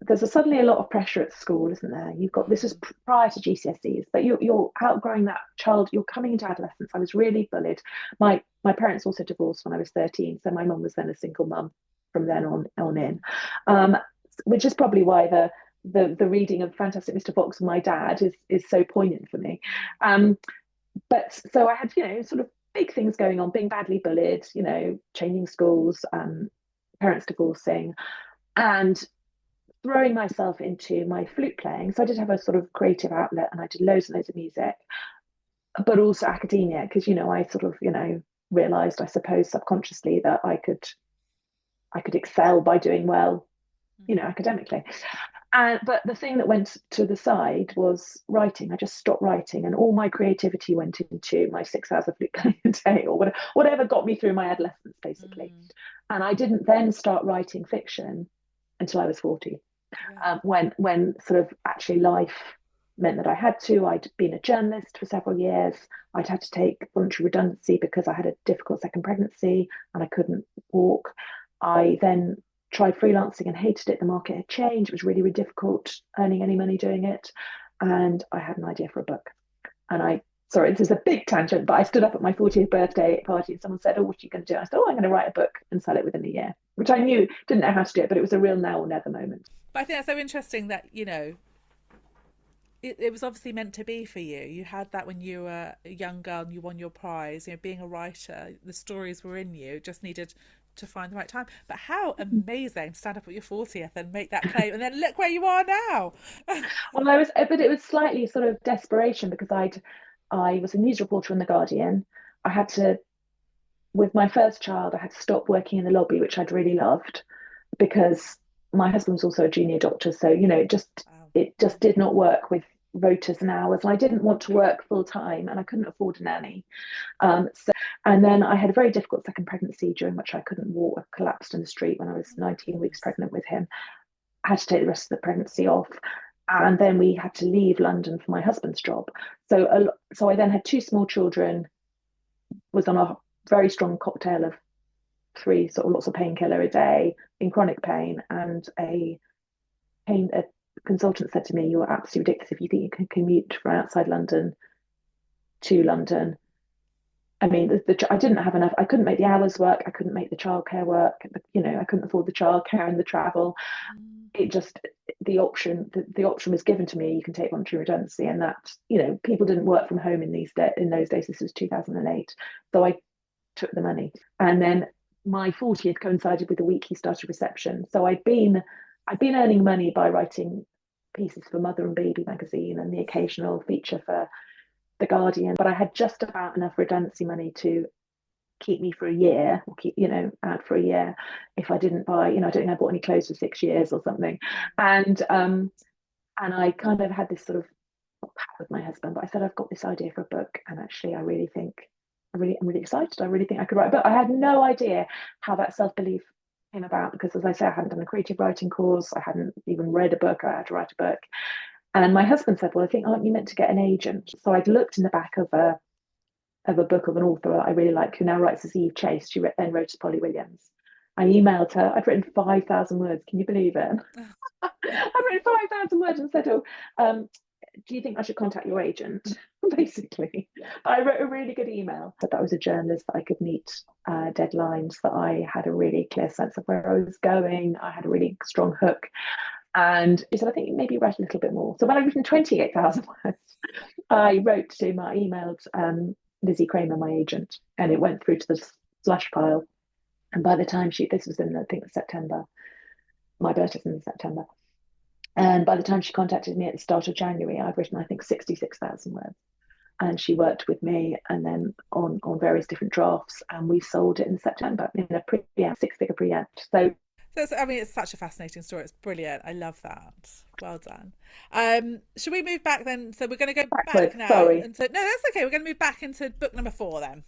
there's suddenly a lot of pressure at school, isn't there? You've got this is Mm, prior to GCSEs, but you're outgrowing that child. You're coming into adolescence. I was really bullied. My parents also divorced when I was 13, so my mum was then a single mum from then on in, mm, um, which is probably why the reading of Fantastic Mr. Fox and my dad is so poignant for me. Um, but so I had, sort of big things going on, being badly bullied, changing schools, parents divorcing, and throwing myself into my flute playing. So I did have a sort of creative outlet and I did loads and loads of music, but also academia, because, I sort of, realized, I suppose, subconsciously that I could excel by doing well, mm. academically. But the thing that went to the side was writing. I just stopped writing, and all my creativity went into my 6 hours of flute playing a day, or whatever got me through my adolescence, basically. Mm. And I didn't then start writing fiction until I was 40, Yeah. when sort of actually life meant that I had to. I'd been a journalist for several years. I'd had to take voluntary redundancy because I had a difficult second pregnancy and I couldn't walk. I then tried freelancing and hated it. The market had changed. It was really, really difficult earning any money doing it. And I had an idea for a book. And sorry, this is a big tangent, but I stood up at my 40th birthday party and someone said, "Oh, what are you going to do?" I said, "Oh, I'm going to write a book and sell it within a year," which I knew didn't know how to do it, but it was a real now or never moment. But I think that's so interesting that, it was obviously meant to be for you. You had that when you were a young girl and you won your prize. Being a writer, the stories were in you, just needed to find the right time. But how amazing to stand up at your 40th and make that claim, and then look where you are now. Well, but it was slightly sort of desperation because I was a news reporter in The Guardian. I had to, with my first child, I had to stop working in the lobby, which I'd really loved because my husband was also a junior doctor. So, Wow. it just did not work with rotas and hours. And I didn't want to work full time and I couldn't afford a nanny. And then I had a very difficult second pregnancy during which I couldn't walk. I collapsed in the street when I was Oh my 19 weeks goodness. pregnant with him. I had to take the rest of the pregnancy off. And then we had to leave London for my husband's job. So I then had two small children, was on a very strong cocktail of three sort of lots of painkiller a day, in chronic pain, and a consultant said to me, "You're absolutely ridiculous if you think you can commute from outside London to London." I mean, I didn't have enough. I couldn't make the hours work. I couldn't make the childcare work. I couldn't afford the childcare and the travel. Mm. It just the option was given to me. You can take voluntary redundancy, and that people didn't work from home in those days. This was 2008, so I took the money, and then my 40th coincided with the week he started reception. So I'd been earning money by writing pieces for Mother and Baby magazine and the occasional feature for The Guardian, but I had just about enough redundancy money to keep me for a year, or add for a year if I didn't buy, I don't think I bought any clothes for 6 years or something. And I kind of had this sort of pat with my husband, but I said, "I've got this idea for a book, and actually I really think I'm really excited. I really think I could write a book." I had no idea how that self-belief came about because, as I say, I hadn't done a creative writing course. I hadn't even read a book. I had to write a book. And my husband said, "Well, I think, aren't you meant to get an agent?" So I'd looked in the back of a book of an author I really like who now writes as Eve Chase. She then wrote as Polly Williams. I emailed her. I'd written 5,000 words. Can you believe it? I'd written 5,000 words and said, "Oh, do you think I should contact your agent?" Basically, I wrote a really good email. Said that I was a journalist, that I could meet deadlines, that I had a really clear sense of where I was going. I had a really strong hook. And he said, "I think maybe write a little bit more." So when I'd written 28,000 words, I emailed Lizzie Kramer, my agent, and it went through to the slush pile. And by the time this was in, I think, September, my birthday's in September. And by the time she contacted me at the start of January, I'd written, I think, 66,000 words. And she worked with me and then on various different drafts. And we sold it in September in a pre-empt, six-figure preempt. So So I mean, it's such a fascinating story. It's brilliant. I love that. Well done. Should we move back then? So we're going to go back Backwards, now, sorry. and so no, that's okay. We're going to move back into book number 4 then.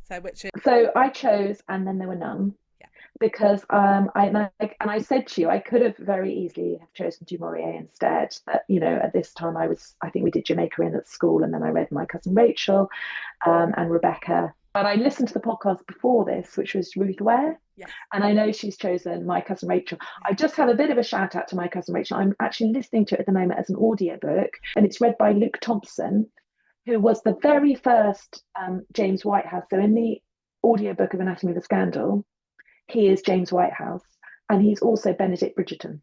So which is So I chose And Then There Were None yeah, because I said to you I could have very easily have chosen Du Maurier instead. At this time I think we did Jamaica Inn at school, and then I read My Cousin Rachel, and Rebecca. But I listened to the podcast before this, which was Ruth Ware, yes, and I know she's chosen My Cousin Rachel. I just have a bit of a shout out to My Cousin Rachel. I'm actually listening to it at the moment as an audiobook, and it's read by Luke Thompson, who was the very first James Whitehouse. So in the audiobook of Anatomy of a Scandal, he is James Whitehouse, and he's also Benedict Bridgerton.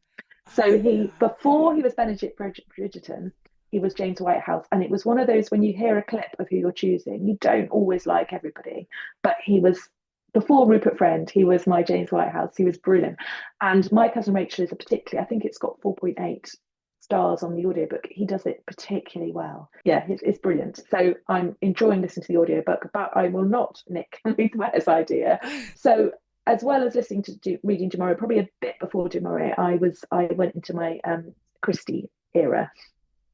So before he was Benedict Bridgerton, he was James Whitehouse, and it was one of those when you hear a clip of who you're choosing, you don't always like everybody, but he was before Rupert Friend, he was my James Whitehouse. He was brilliant, and My Cousin Rachel is a particularly, I think it's got 4.8 stars on the audiobook. He does it particularly well. Yeah, it's brilliant. So I'm enjoying listening to the audiobook, but I will not nick Ruth Ware's idea. So as well as listening to reading tomorrow, probably a bit before tomorrow, I went into my Christie era,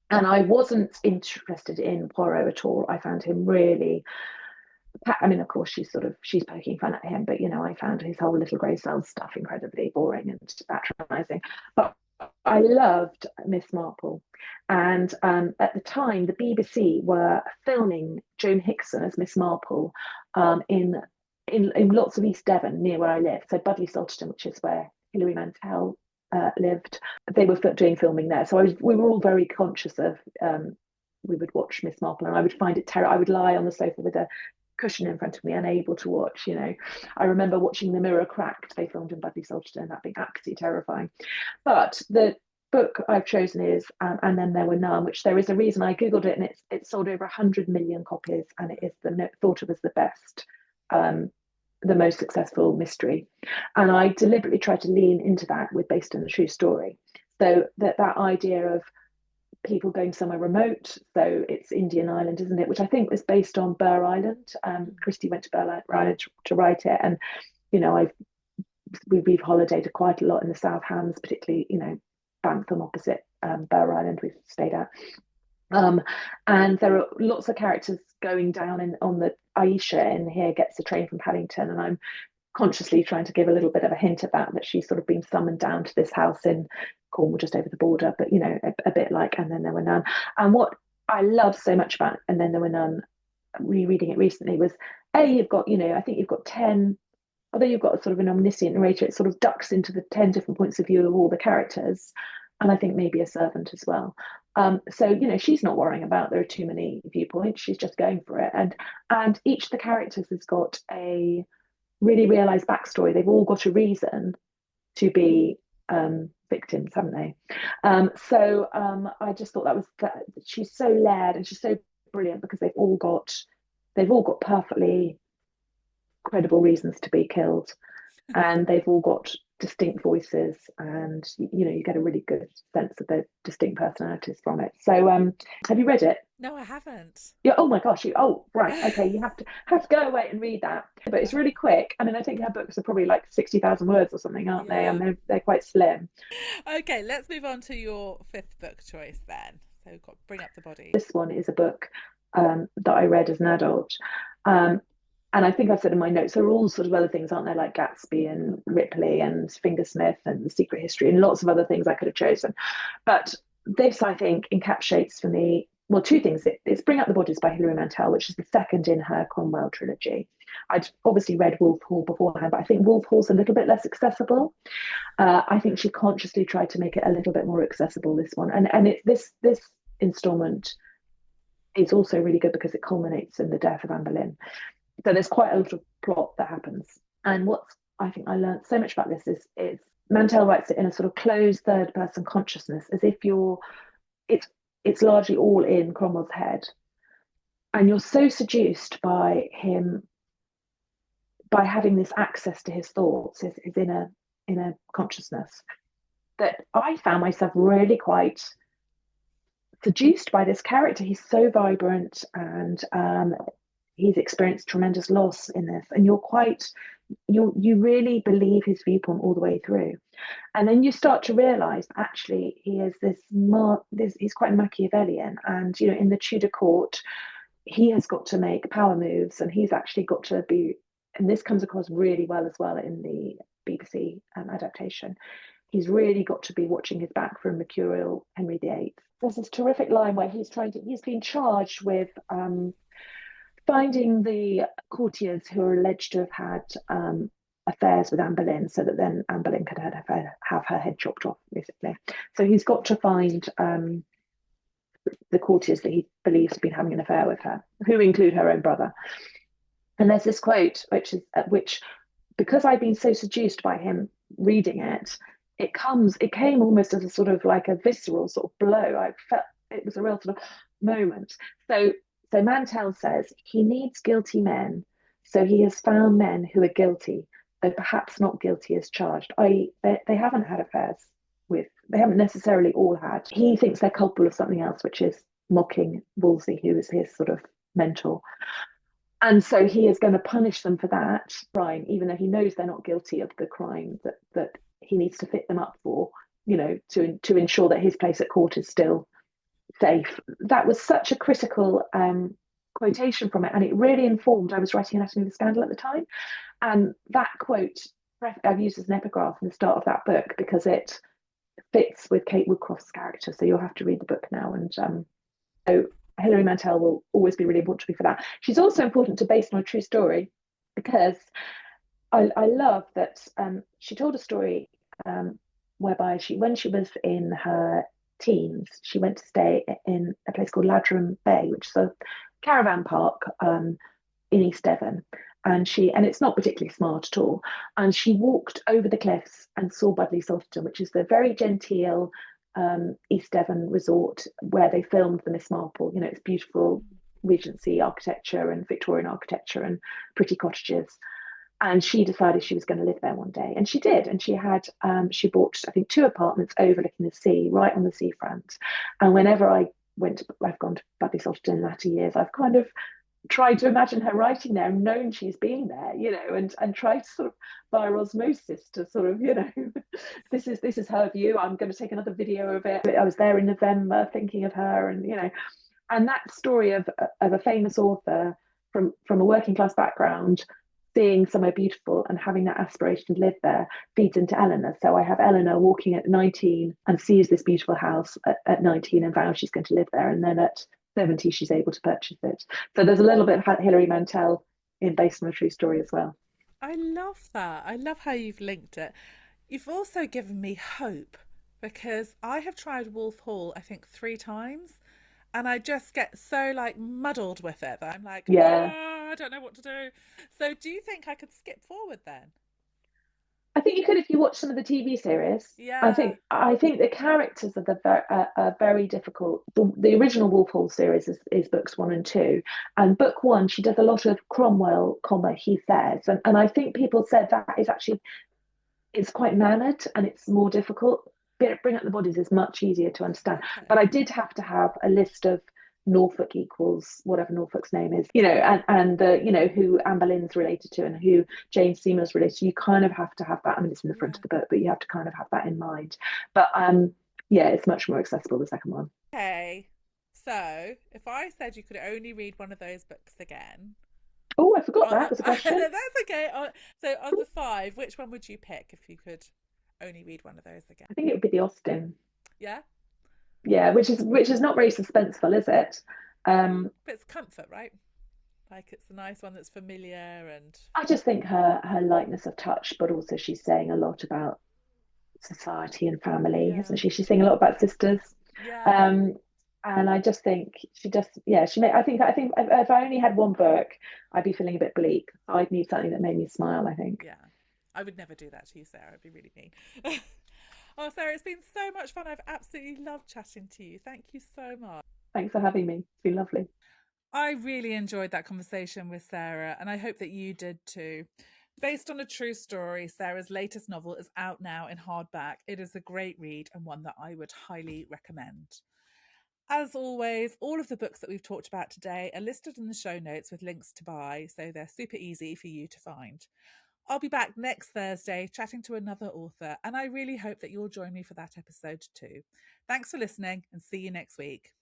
and I wasn't interested in Poirot at all. I found him really. I mean, of course, she's poking fun at him, but I found his whole little grey cells stuff incredibly boring and patronising. But I loved Miss Marple, and at the time, the BBC were filming Joan Hickson as Miss Marple in lots of East Devon near where I live. So Budleigh Salterton, which is where Hilary Mantel lived, they were doing filming there. So we were all very conscious of. We would watch Miss Marple, and I would find it terrible. I would lie on the sofa with a cushion in front of me, unable to watch. I remember watching The Mirror Cracked. They filmed in Budleigh Salterton, that being absolutely terrifying. But the book I've chosen is And Then There Were None, which there is a reason. I googled it, and it's sold over 100 million copies, and it is thought of as the best, the most successful mystery. And I deliberately tried to lean into that with based on a true story. So that idea of people going somewhere remote. So it's Indian Island, isn't it? Which I think was based on Burr Island. Christie went to Burr Island to write it, and we've holidayed quite a lot in the South Hams, particularly Bantham opposite Burr Island. We've stayed at. And there are lots of characters going down on the Aisha in here gets a train from Paddington, and I'm consciously trying to give a little bit of a hint about that she's sort of been summoned down to this house in Cornwall, just over the border, but a bit like And Then There Were None. And what I love so much about And Then There Were None, rereading it recently, was you've got, I think you've got 10, although you've got a sort of an omniscient narrator, it sort of ducks into the 10 different points of view of all the characters, and I think maybe a servant as well. So she's not worrying about there are too many viewpoints. She's just going for it, and each of the characters has got a really realised backstory. They've all got a reason to be victims, haven't they? I just thought that she's so layered and she's so brilliant because they've all got perfectly credible reasons to be killed, and they've all got distinct voices, and you get a really good sense of the distinct personalities from it. So have you read it? no, I haven't. Yeah. Oh my gosh. Oh right. Okay. You have to go away and read that. But it's really quick. I mean, I think her books are probably like 60,000 words or something, aren't they? Yeah. And they're quite slim. Okay, let's move on to your 5th book choice then. So we've got Bring Up the Bodies. This one is a book that I read as an adult. And I think I've said in my notes, there are all sort of other things, aren't there, like Gatsby and Ripley and Fingersmith and The Secret History and lots of other things I could have chosen. But this, I think, encapsulates for me, well, two things. It's Bring Up the Bodies by Hilary Mantel, which is the second in her Cromwell trilogy. I'd obviously read Wolf Hall beforehand, but I think Wolf Hall's a little bit less accessible. I think she consciously tried to make it a little bit more accessible, this one. And this installment is also really good because it culminates in the death of Anne Boleyn. So there's quite a lot of plot that happens. And what I think I learned so much about this is Mantel writes it in a sort of closed third person consciousness, as if it's largely all in Cromwell's head. And you're so seduced by him, by having this access to his thoughts, his inner consciousness, that I found myself really quite seduced by this character. He's so vibrant, and he's experienced tremendous loss in this, and you really believe his viewpoint all the way through. And then you start to realize actually he is this he's quite Machiavellian, and in the Tudor court he has got to make power moves, and he's actually got to be, and this comes across really well as well in the BBC adaptation. He's really got to be watching his back for a mercurial Henry VIII. There's this terrific line where he's been charged with finding the courtiers who are alleged to have had affairs with Anne Boleyn, so that then Anne Boleyn could have her head chopped off, basically. So he's got to find the courtiers that he believes have been having an affair with her, who include her own brother. And there's this quote, which because I've been so seduced by him reading it, it came almost as a sort of like a visceral sort of blow. I felt it was a real sort of moment. So Mantell says he needs guilty men, so he has found men who are guilty, though perhaps not guilty as charged. They haven't had affairs with, they haven't necessarily all had. He thinks they're culpable of something else, which is mocking Wolsey, who is his sort of mentor. And so he is going to punish them for that crime, even though he knows they're not guilty of the crime that he needs to fit them up for, to ensure that his place at court is still safe. That was such a critical quotation from it, and it really informed. I was writing Anatomy of the Scandal at the time, and that quote I've used as an epigraph in the start of that book because it fits with Kate Woodcroft's character. So you'll have to read the book now, and so Hilary Mantel will always be really important to me for that. She's also important to Based on a True Story because I love that she told a story whereby when she was in her teens, she went to stay in a place called Ladram Bay, which is a caravan park in East Devon. And it's not particularly smart at all. And she walked over the cliffs and saw Budleigh Salterton, which is the very genteel East Devon resort where they filmed the Miss Marple. It's beautiful Regency architecture and Victorian architecture and pretty cottages. And she decided she was going to live there one day, and she did. And she bought, I think, 2 apartments overlooking the sea, right on the seafront. And whenever I've gone to Budleigh Salterton in latter years, I've kind of tried to imagine her writing there and known she's been there, and tried to sort of by osmosis to sort of, this is her view. I'm going to take another video of it. I was there in November thinking of her, and that story of a famous author from a working class background seeing somewhere beautiful and having that aspiration to live there feeds into Eleanor. So I have Eleanor walking at 19 and sees this beautiful house at 19 and vows she's going to live there. And then at 70, she's able to purchase it. So there's a little bit of Hilary Mantel based on a true story as well. I love that. I love how you've linked it. You've also given me hope because I have tried Wolf Hall, I think, 3 times, and I just get so like muddled with it that I'm like, Yeah. oh, I don't know what to do. So, do you think I could skip forward then? I think you could if you watch some of the TV series. Yeah, I think the characters are very difficult. The original Wolf Hall series is books 1 and 2, and book 1 she does a lot of Cromwell, he says, and I think people said that is actually it's quite mannered and it's more difficult. Bring Up the Bodies is much easier to understand, but okay. I did have to have a list of Norfolk equals whatever Norfolk's name is, and who Anne Boleyn's related to and who Jane Seymour's related to. You kind of have to have that. I mean, it's in the front Yeah. of the book, but you have to kind of have that in mind. But yeah, it's much more accessible, the second one. Okay. So, if I said you could only read one of those books again, Oh, I forgot on that the, was a question. that's okay. So, of the 5, which one would you pick if you could only read one of those again? I think it would be the Austen. Yeah, Yeah, which is not very suspenseful, is it? but it's comfort, right? Like it's a nice one that's familiar and I just think her lightness of touch, but also she's saying a lot about society and family, yeah, isn't she? She's saying a lot about sisters. yeah, Um, and I just think she just, yeah, she made, I think if I only had one book, I'd be feeling a bit bleak. I'd need something that made me smile, I think. yeah. I would never do that to you, Sarah. It'd be really mean. Oh, Sarah, it's been so much fun. I've absolutely loved chatting to you. Thank you so much. Thanks for having me. It's been lovely. I really enjoyed that conversation with Sarah, and I hope that you did too. Based on a true story, Sarah's latest novel is out now in hardback. It is a great read and one that I would highly recommend. As always, all of the books that we've talked about today are listed in the show notes with links to buy, so they're super easy for you to find. I'll be back next Thursday chatting to another author, and I really hope that you'll join me for that episode too. Thanks for listening, and see you next week.